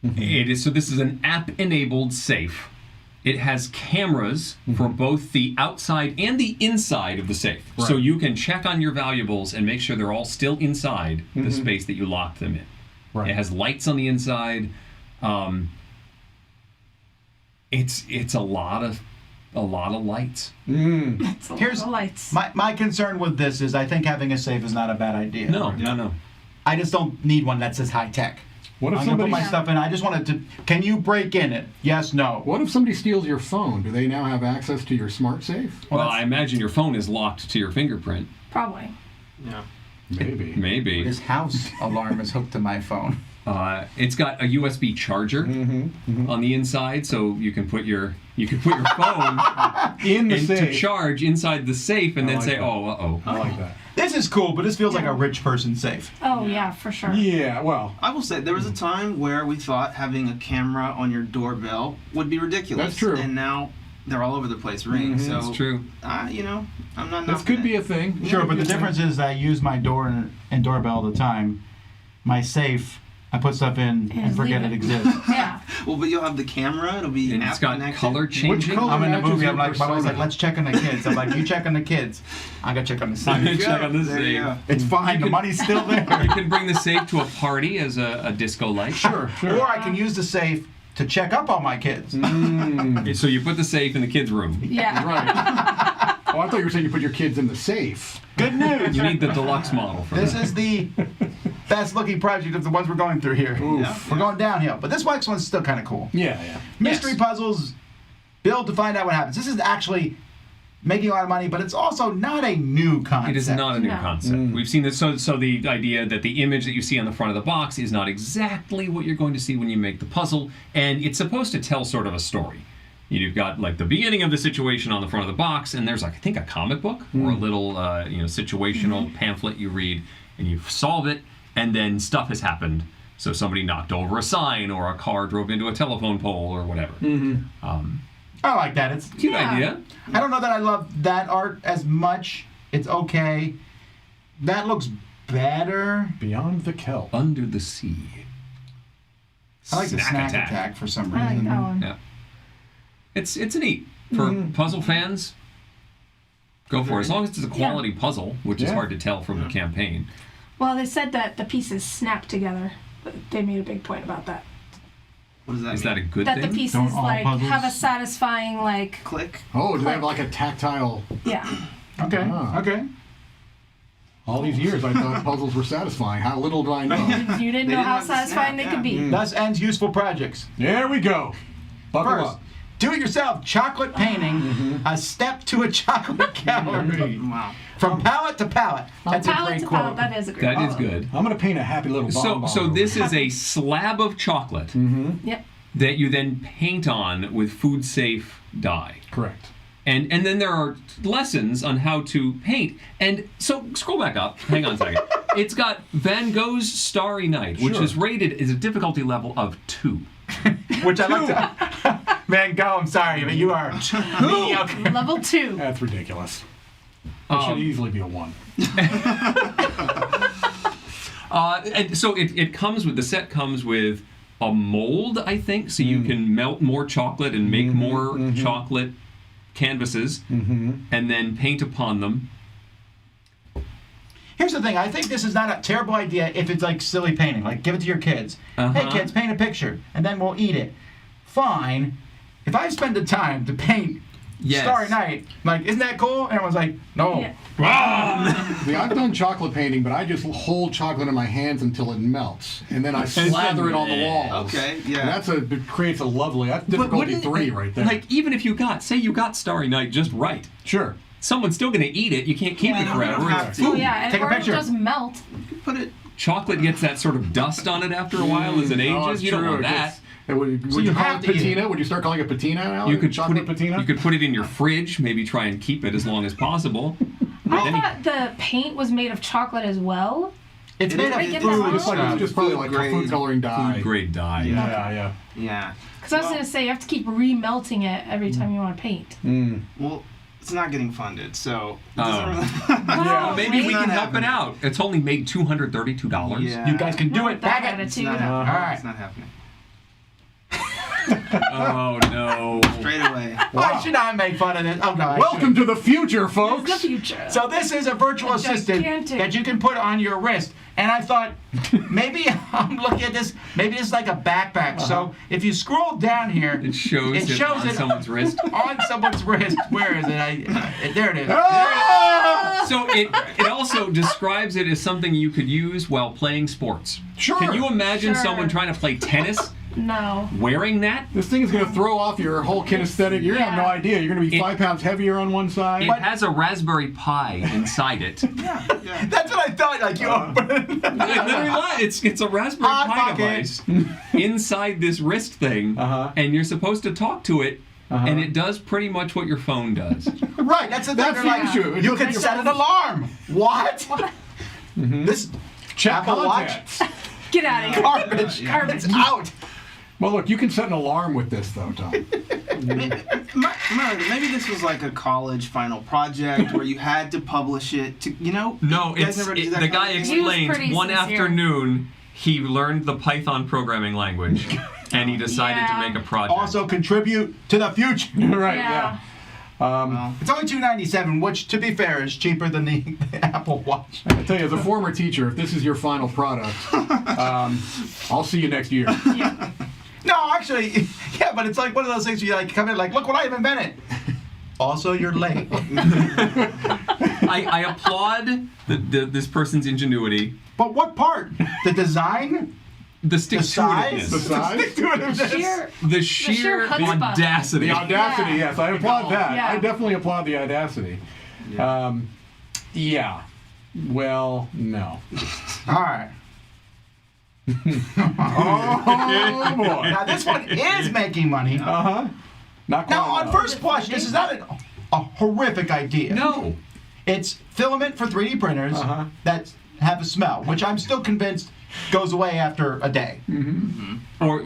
It is, so this is an app-enabled safe. It has cameras for both the outside and the inside of the safe. Right. So you can check on your valuables and make sure they're all still inside the space that you locked them in. Right. It has lights on the inside. It's a lot of lights. It's a lot Here's of lights. my concern with this is I think having a safe is not a bad idea. No. I just don't need one that says high tech. What if I'm gonna put somebody? my stuff in. I just wanted to. Can you break in it? Yes, no. What if somebody steals your phone? Do they now have access to your smart safe? Well, I imagine your phone is locked to your fingerprint. Probably. Yeah. Maybe. This house alarm is hooked to my phone. It's got a USB charger on the inside, so you can put your phone in the to safe. charge inside the safe, and then like say, that. "Oh, I like that. This is cool, but this feels like a rich person safe. Oh, yeah, for sure. Yeah, well, I will say there was a time where we thought having a camera on your doorbell would be ridiculous. That's true. And now they're all over the place ringing. So that's true." You know, I'm not. this could be a thing. Sure, but the difference is I use my door and doorbell all the time. My safe, I put stuff in and forget it exists. Yeah. Well, but you'll have the camera. It'll be And app it's got connected. color changing. color I'm in the matches movie. your I'm like, my wife's like, persona? let's check on the kids. I'm like, you check on the kids. I gotta check on the I'm gonna safe. check on the There you safe. go. It's fine. The money's still You there. can bring the safe to a party as a disco light. Sure. Or I can use the safe to check up on my kids. So you put the safe in the kids' room. Yeah. Right. Oh, I thought you were saying you put your kids in the safe. Good news. You need the deluxe model for This that. is the best looking project of the ones we're going through here. We're going downhill, but this next one's still kind of cool. Yeah. Mystery puzzles, build to find out what happens. This is actually making a lot of money, but it's also not a new concept. It is not a new No. concept. We've seen this. So the idea that the image that you see on the front of the box is not exactly what you're going to see when you make the puzzle, and it's supposed to tell sort of a story. You've got like the beginning of the situation on the front of the box, and there's like I think a comic book or a little situational pamphlet you read, and you solve it, and then stuff has happened. So somebody knocked over a sign, or a car drove into a telephone pole, or whatever. I like that. It's Cute idea. I don't know that I love that art as much. It's okay. That looks better. Beyond the Kelp. Under the sea. I like the snack attack for some I like reason. that one. Yeah. It's neat. For puzzle fans, go for it. As long as it's a quality puzzle, which is hard to tell from the campaign. Well, they said that the pieces snap together. They made a big point about that. What does that mean? Is that a good That thing? the pieces Don't all like puzzles- have a satisfying like. Click. Oh, do they have like a tactile? Yeah. Okay. Ah. Okay. All these years, I thought puzzles were satisfying. How little do I know? You didn't They know didn't how have the satisfying snap, they could be. Thus ends useful projects. There we go. Buckle First, up. do-it-yourself chocolate painting, a step to a chocolate gallery. Wow. From palette to palette. That's a Palette great to quote. palette, that is a great That quote. is good. I'm gonna paint a happy little bonbon. So this is a slab of chocolate Yep. that you then paint on with food-safe dye. correct. And then there are lessons on how to paint. And so scroll back up. Hang on a second. It's got Van Gogh's Starry Night, which Sure. is rated as a difficulty level of 2. Which I like to... Man, go, I'm sorry, but you are mediocre. Level 2. That's ridiculous. It should easily be a 1. And so it comes with, the set comes with a mold, I think, so you can melt more chocolate and make more chocolate canvases and then paint upon them. Here's the thing. I think this is not a terrible idea if it's like silly painting. Like, give it to your kids. Hey, kids, paint a picture, and then we'll eat it. Fine. If I spend the time to paint Starry Night, like, isn't that cool? And everyone's like, no. Yeah. See, I've done chocolate painting, but I just hold chocolate in my hands until it melts, and then I slather it on the walls. Okay, yeah. And it creates a lovely. That's difficulty 3 right there. Like, even if you got Starry Night just right, sure. someone's still going to eat it. You can't keep it you forever. don't have It's to. Oh food. yeah, and Take a or it'll picture. just melt. Put it. Chocolate gets that sort of dust on it after a while as it ages. You don't want that. Would you you call have it to eat patina? it. Would you start calling it patina now? You could chocolate put it, patina? You could put it in your fridge. Maybe try and keep it as long as possible. I Then you- thought the paint was made of chocolate as well. It's It made is- of I get food that wrong? It's like stuff. just probably Food like grade. food coloring dye. Food grade dye. Yeah. Yeah. Because I was going to say, you have to keep remelting it every time you want to paint. Well, it's not getting funded, so. It Oh. doesn't really... Wow, Maybe we really? can not help it happening. out. It's only made $232. Yeah. You guys can do Not it. that Back it. attitude. It's not happening. All right. It's not happening. Oh no. Straight away. I should not make fun of this. Oh, no, I Welcome to the future, folks. It's the future. So this is a virtual assistant gigantic. that you can put on your wrist. And I thought, maybe I'm looking at this, maybe this is like a backpack. So if you scroll down here, It shows it on someone's wrist. on someone's wrist. Where is it? There it is. So it also describes it as something you could use while playing sports. Sure. Can you imagine Sure. someone trying to play tennis No. wearing that? This thing is going to throw off your whole kinesthetic. You're going to have no Yeah. idea. You're going to be It- 5 pounds heavier on one side. It has a Raspberry Pi inside it. Yeah. That's what I thought. Like you open it. It literally lies. It's a Raspberry Hot Pi pocket. device inside this wrist thing, and you're supposed to talk to it, and it does pretty much what your phone does. Right. That's the thing. That's They're the like, issue. It you doesn't can make set a- an alarm. What? This Check Apple Watch contacts. Get out of here. garbage. Garbage. It's out. Well, look, you can set an alarm with this, though, Tom. Maybe this was like a college final project where you had to publish it to, No, You guys never did that the kind guy of thing? He was explained pretty one sincere. afternoon he learned the Python programming language, and he decided Yeah. to make a project. Also contribute to the future. Right, Yeah. yeah. It's only $297, which, to be fair, is cheaper than the Apple Watch. I tell you, as a former teacher, if this is your final product, I'll see you next year. No, actually, yeah, but it's like one of those things where you like come in like, look what I've invented. Also, you're late. I applaud this person's ingenuity. But what part? The design? The The size? stick-to-itiveness. The size? Sheer. The sheer chutzpah. audacity. The audacity, Yeah. yes, I applaud that. Yeah. I definitely applaud the audacity. Yeah. Well, no. All right. Oh, boy. Now, this one is making money. Uh-huh. Not quite Now, on enough. first blush, this is not a horrific idea. No. It's filament for 3D printers. Uh-huh. That's have a smell, which I'm still convinced goes away after a day. Or,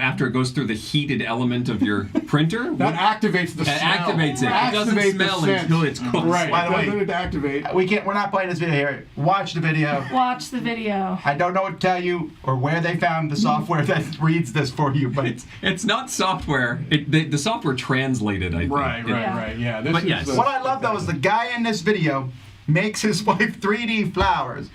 after it goes through the heated element of your printer. That activates the smell. It activates it. It doesn't Activates the smell scent. until it's cooked. Right. By the way, Doesn't activate. We're not playing this video here. Watch the video. Watch the video. I don't know what to tell you or where they found the software that reads this for you, but It's not software. The software translated, I think. Right. Yeah. This But is yes. what I love though is the guy in this video makes his wife 3D flowers.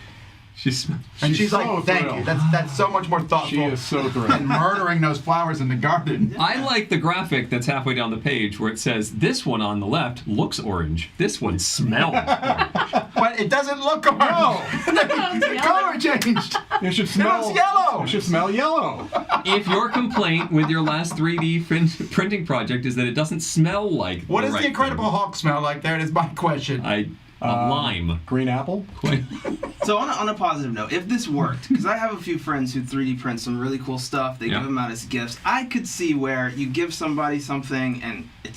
She's She's so like, thank thrilled. you. That's so much more thoughtful She is so thrilled. than murdering those flowers in the garden. I like the graphic that's halfway down the page where it says, this one on the left looks orange. This one smells orange. But it doesn't look orange. No. The color changed. It should smell yellow. It should smell yellow. If your complaint with your last 3D printing project is that it doesn't smell like What the does right the Incredible thing, Hulk smell like? There, is my question. lime. Green apple. So on a positive note, if this worked, because I have a few friends who 3D print some really cool stuff, they give them out as gifts. I could see where you give somebody something and it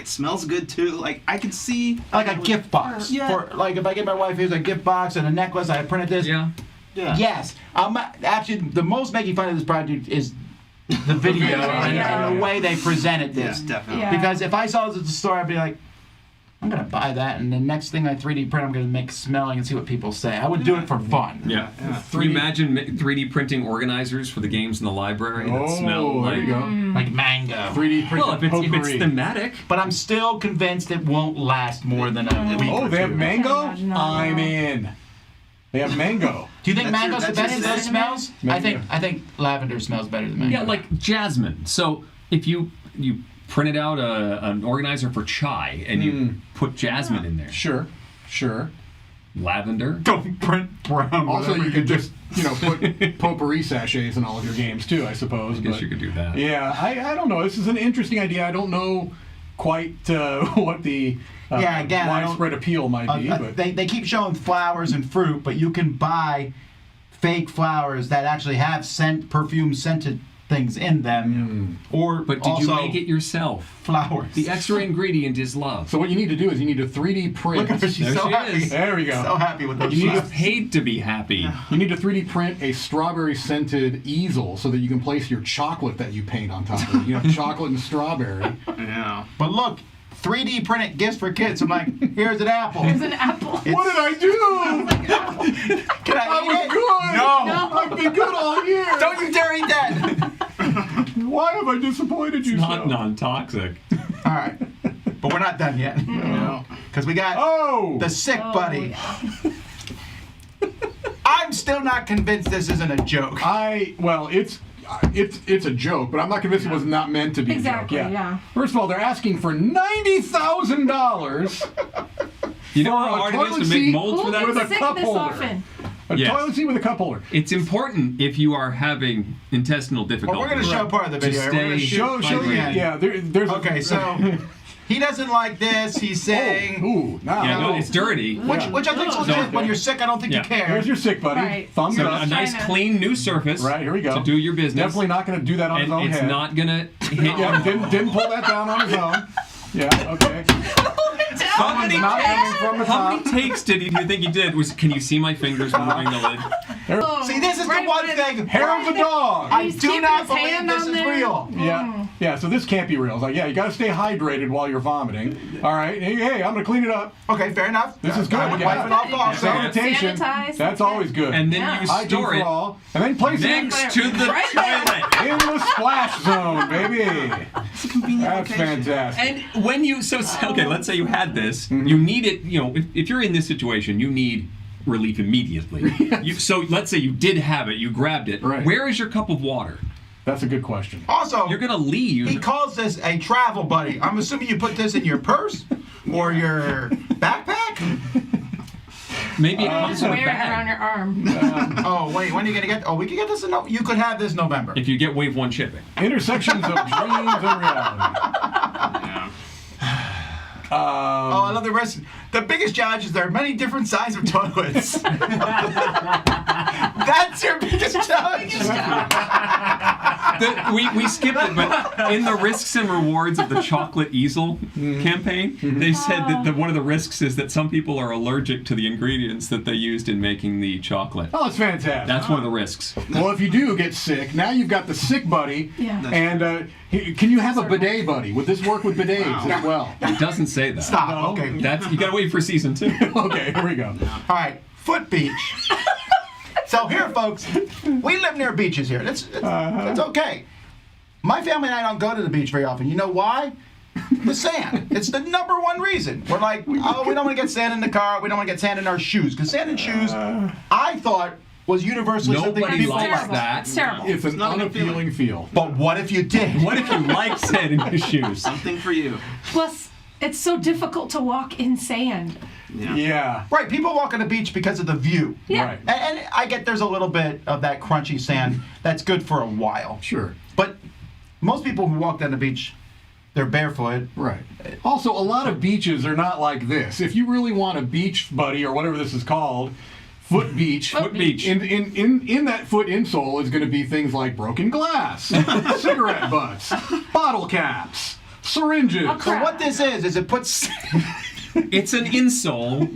smells good too. Like I could see Like a gift box. Yeah. For, like if I give my wife here's a gift box and a necklace, I printed this. Yeah. Yes. Actually, the most making fun of this project is the video and the way they presented this. Yeah, definitely. Yeah. Because if I saw this at the store, I'd be like, I'm gonna buy that, and the next thing I 3D print, I'm gonna make smelling and see what people say. I would do it for fun. Yeah. Can you imagine 3D printing organizers for the games in the library that smell there like... you go. Like mango. 3D printed Well, if it's potpourri. thematic. But I'm still convinced it won't last more than a week. Oh, or they have two. mango? Imagine that. I'm in. They have mango. Do you think That's mango's the your- best of that's those your smells? cinnamon? I think lavender smells better than mango. Yeah, like jasmine. So if you printed out an organizer for chai and you put jasmine in there, Sure. lavender. Don't print brown. Also, you could just, put potpourri sachets in all of your games too, I suppose. I guess but you could do that. Yeah, I don't know. This is an interesting idea. I don't know quite what the again, I don't- widespread appeal might be. But They keep showing flowers and fruit, but you can buy fake flowers that actually have perfume scented things in them, or But did also you make it yourself? flowers. The extra ingredient is love. so what you need to do is you need to 3D print. Look at her, she's There so she happy. is. There we go. So happy with those You need She's flowers. paid to be happy. You need to 3D print a strawberry scented easel so that you can place your chocolate that you paint on top of it. You have chocolate and strawberry. Yeah. But look, 3D printed gifts for kids. I'm like, here's an apple. There's an apple. What did I do? Can I I eat was it? good. No. I've been good all year. Don't you dare eat that. Why have I disappointed you Not so? non-toxic. All right, but we're not done yet because we got the sick buddy. Yeah. I'm still not convinced this isn't a joke. It's a joke, but I'm not convinced it was not meant to be Exactly, a joke. yeah. First of all, they're asking for $90,000. You know For how a hard it is toilet to make seat molds for Who that? with a gets sick cup this holder. often? A Yes. toilet seat with a cup holder. It's important if you are having intestinal Well, difficulties. we're gonna show part of the video. To We're gonna stay- show Show by me. the end. Yeah, there's. Okay, so he doesn't like this. He's saying, Ooh, now. Yeah, no, it's dirty. which I think's legit. When you're sick, I don't think you care. Here's your sick buddy. Right. Thumbs So up. a nice China. clean new surface. Right, here we go. To do your business. Definitely not going to do that on his And own it's head. not gonna hit Yeah, you. didn't pull that down on his own. Yeah, okay. How many Not coming from the How top. many takes do you think you did? Can you see my fingers moving the lid? See, this is the one thing. Hair of the dog. I He's do keeping not his believe hand this on is there. real. Yeah, so this can't be real. It's like, yeah, you got to stay hydrated while you're vomiting. All right, hey, I'm going to clean it up. Okay, fair enough. This is good. I would Yeah. wipe it off also. Sanitation, Sanitize. that's always good. And then Yeah. you Hygiene store for it all. And then place it next to the Right there. toilet. in the splash zone, baby. It's a convenient That's location. fantastic. And when you okay, let's say you had this, you need it. If you're in this situation, you need relief immediately. So let's say you did have it, you grabbed it. Right. Where is your cup of water? That's a good question. Also, You're gonna leave. he calls this a travel buddy. I'm assuming you put this in your purse or your backpack. Maybe it comes Just in a wear it around bag. your arm. Oh wait, when are you gonna get? Oh, we can get this in. You could have this November. If you get wave 1 shipping. Intersections of dreams and reality. Oh, I love the rest. The biggest challenge is there are many different sizes of toilets. That's your biggest challenge. we skipped it, but in the risks and rewards of the chocolate easel campaign, they said that one of the risks is that some people are allergic to the ingredients that they used in making the chocolate. Oh, it's fantastic. That's one of the risks. Well, if you do get sick, now you've got the sick buddy. Yeah. And can you have a bidet buddy? Would this work with bidets as well? It doesn't say that. Stop. No. Okay. You gotta wait for season 2. Okay, here we go. All right. Foot beach. So here, folks, we live near beaches here. It's okay. My family and I don't go to the beach very often. You know why? The sand. It's the #1 reason. We're like, oh, we don't want to get sand in the car. We don't want to get sand in our shoes. Because sand in shoes, I thought, was universally something Nobody people likes like. that. It's terrible. It's an not a good unappealing feel. But what if you did? What if you like sand in your shoes? Something for you. Plus, it's so difficult to walk in sand. Yeah. Right, people walk on the beach because of the view. Yeah. Right. And I get there's a little bit of that crunchy sand that's good for a while. Sure. But most people who walk down the beach, they're barefoot. Right. Also, a lot of beaches are not like this. If you really want a beach buddy or whatever this is called, foot beach. Foot beach. In that foot insole is going to be things like broken glass, cigarette butts, bottle caps, syringes. So what this is it puts It's an insole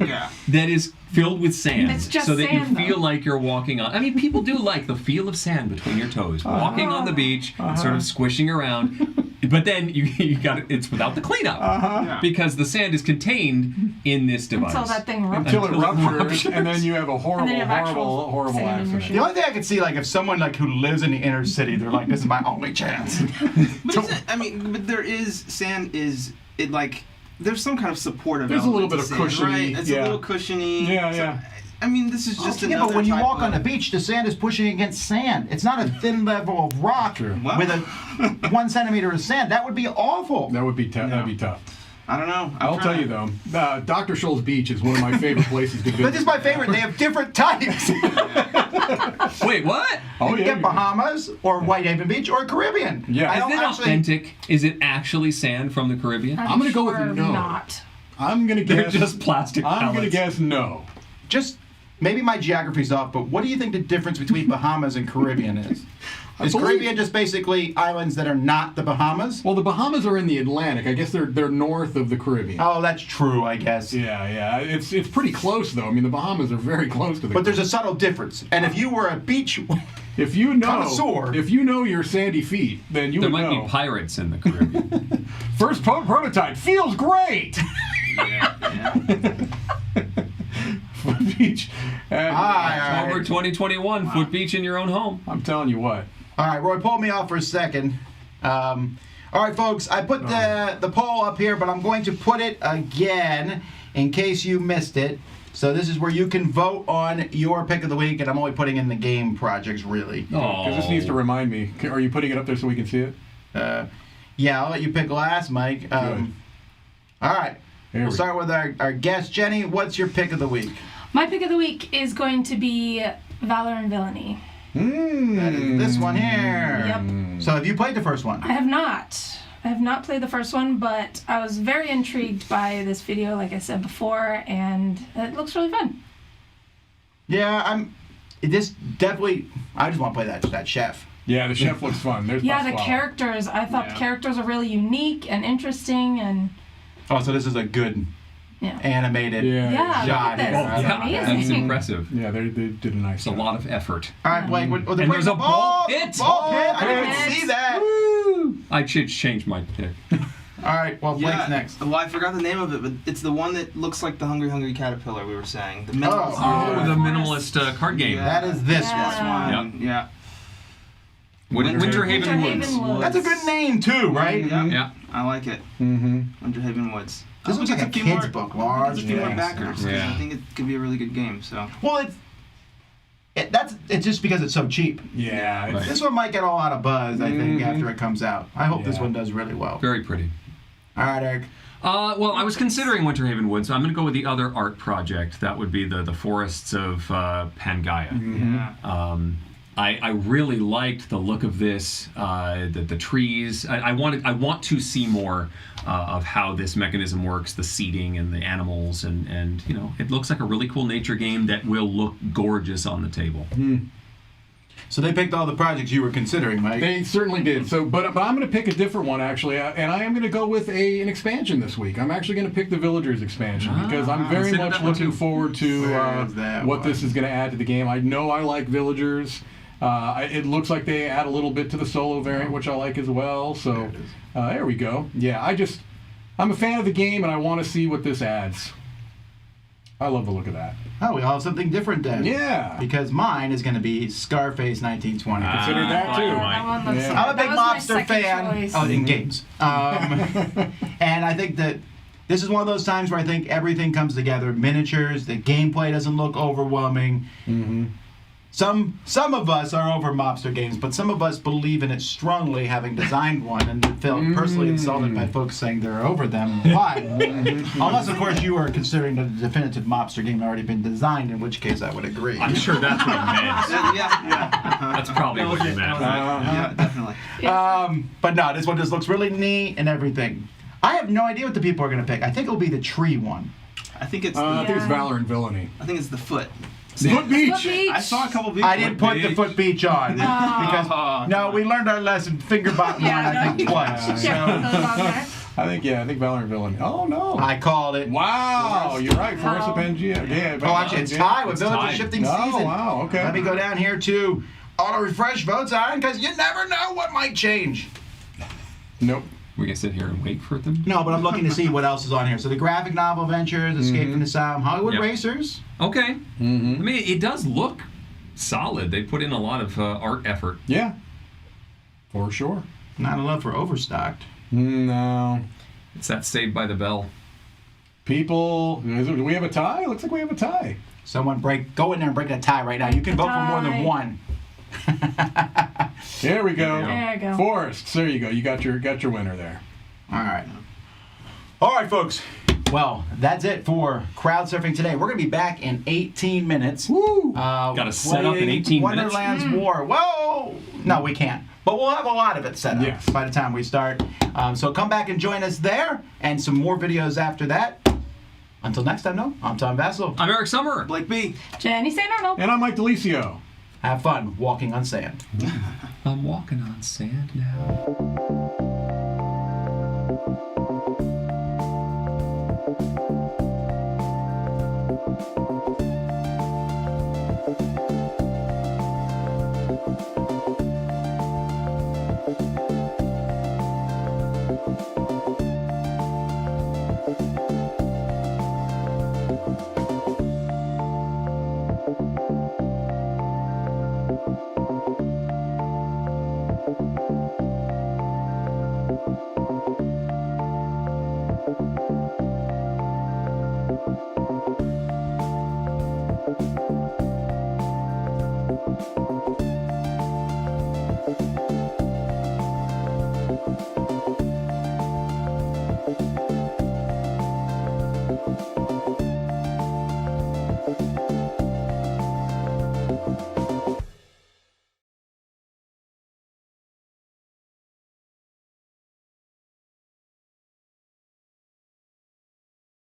that is filled with sand. It's just so that sand, you feel like you're walking on. I mean, people do like the feel of sand between your toes, walking on the beach, and sort of squishing around. But then you got it's without the cleanup because the sand is contained in this device. Until that thing ruptures. Until it ruptures, and then you have a horrible, And then you have actual horrible sand in your accident. The only thing I could see, like, if someone like who lives in the inner city, they're like, this is my only chance. But but there is sand. It like there's some kind of supportive. There's a little element bit to of sand, cushiony, right? It's yeah. a little cushiony. Yeah, So, yeah. I mean, this is just Yeah, another but when you type walk of, on the beach, the sand is pushing against sand. It's not a thin level of rock Well. with a 1 centimeter of sand. That would be awful. That would be tough. That'd be tough. I don't know. I'll tell you though, Dr. Scholl's Beach is one of my favorite places to But visit. this is my favorite. They have different types. You Wait, what? Oh can yeah. get Bahamas or Whitehaven Beach or Caribbean. Yeah. I Is don't it actually. authentic? Is it actually sand from the Caribbean? I'm gonna go with sure no. Not. I'm gonna They're guess. just plastic I'm gonna pellets. guess no. Just maybe my geography's off, but what do you think the difference between Bahamas and Caribbean is? Is believe- Caribbean just basically islands that are not the Bahamas? Well, the Bahamas are in the Atlantic. I guess they're north of the Caribbean. Oh, that's true, I guess. Yeah. It's pretty close though. I mean, the Bahamas are very close to the. But there's a subtle difference. And if you were a beach, if you know, connoisseur. if you know your sandy feet, then you There would might know. be pirates in the Caribbean. First prototype feels great. Foot Beach. And, October 2021, Foot Beach in your own home. I'm telling you what. all right, Roy, pull me off for a second. All right, folks, I put the poll up here, but I'm going to put it again in case you missed it. So this is where you can vote on your pick of the week, and I'm only putting in the game projects, really. Because this needs to remind me. Are you putting it up there so we can see it? Yeah, I'll let you pick last, Mike. All right, we'll start with our guest. Jenny, what's your pick of the week? My pick of the week is going to be Valor and Villainy. That is this one here. Yep. So have you played the first one? I have not. I have not played the first one, but I was very intrigued by this video, like I said before, and it looks really fun. Yeah, this definitely. I just want to play that chef. Yeah, the chef looks fun. There's Yeah, the Pasquale. characters. I thought the characters are really unique and interesting, and Oh, so this is a good yeah. animated. Yeah. Yeah, shot look here. at this. It's That's amazing. impressive. Yeah, they did a nice It's a job. lot of effort. All right, Blake. And there's a ball pit. Ball pit. I didn't even pit. see that. I should change my pick. All right. Well, Blake's next. Well, I forgot the name of it, but it's the one that looks like the Hungry Caterpillar we were saying. The minimalist. Oh, the minimalist card game. Yeah. That is this Yeah. one. Yeah. Winterhaven Woods. Woods. That's a good name too, right? Yeah. Yeah. I like it. Mm-hmm. Winterhaven Woods. This looks like a kid's book, large a few more things. backers. 'Cause Yeah. I think it could be a really good game. So. Well, it's just because it's so cheap. Yeah. Right. This one might get a lot of buzz, I think, after it comes out. I hope this Yeah. one does really well. Very pretty. All right, Eric. Well, I was considering Winterhaven Woods, so I'm going to go with the other art project. That would be the Forests of Pangaia. Yeah. I really liked the look of this, the trees. I want to see more of how this mechanism works, the seeding and the animals, and you know, it looks like a really cool nature game that will look gorgeous on the table. So they picked all the projects you were considering, Mike. They certainly did. So, but I'm going to pick a different one actually, and I am going to go with an expansion this week. I'm actually going to pick the Villagers expansion because I'm very much looking forward to what this is going to add to the game. I know I like Villagers. It looks like they add a little bit to the solo variant, which I like as well. So there we go. Yeah, I'm a fan of the game, and I want to see what this adds. I love the look of that. Oh, we all have something different then. Yeah. Because mine is going to be Scarface 1920. Consider that too. That one looks Yeah. I'm a big that was my mobster second fan. choice. Oh, in games. And I think that this is one of those times where I think everything comes together. Miniatures, the gameplay doesn't look overwhelming. Mm-hmm. Some of us are over mobster games, but some of us believe in it strongly, having designed one, and felt personally insulted by folks saying they're over them. Why? Unless, of course, you are considering that the definitive mobster game already been designed, in which case I would agree. I'm sure that's what he meant. Yeah. That's probably what you meant. Yeah, definitely. But no, this one just looks really neat and everything. I have no idea what the people are going to pick. I think it'll be the tree one. I think it's I think it's Valor and Villainy. I think it's the foot. Foot Beach. I saw a couple people. I didn't put the foot beach on because no, we learned our lesson finger bottom on I think twice. Yeah, I think Valor and Villainy. Oh no. I called it. Wow, you're right. Forest of Pangaea. Yeah. Oh, actually, it's tied with Village tied. Shifting Oh, Season. wow, okay. Let me go down here to auto refresh votes on because you never know what might change. Nope. We're gonna sit here and wait for them. No, but I'm looking to see what else is on here. So the graphic novel ventures, Escape from the Asylum, Hollywood Yep. Racers. Okay. Mm-hmm. I mean, it does look solid. They put in a lot of art effort. Yeah. For sure. Not enough for overstocked. No. It's that Saved by the Bell. People, do we have a tie? Looks like we have a tie. Someone go in there and break that tie right now. You can vote for more than Tie. one. There we go. There you go. Forrest, there you go. You got your winner there. All right, folks. Well, that's it for Crowdsurfing today. We're going to be back in 18 minutes. Woo! Gotta set up in 18 minutes? Wonderland's War. Whoa! No, we can't. But we'll have a lot of it set up Yes. by the time we start. So come back and join us there, and some more videos after that. Until next time, no, I'm Tom Vassell. I'm Eric Summer. Blake B. Jenny St. Arnold. And I'm Mike Delisio. Have fun walking on sand. I'm walking on sand now.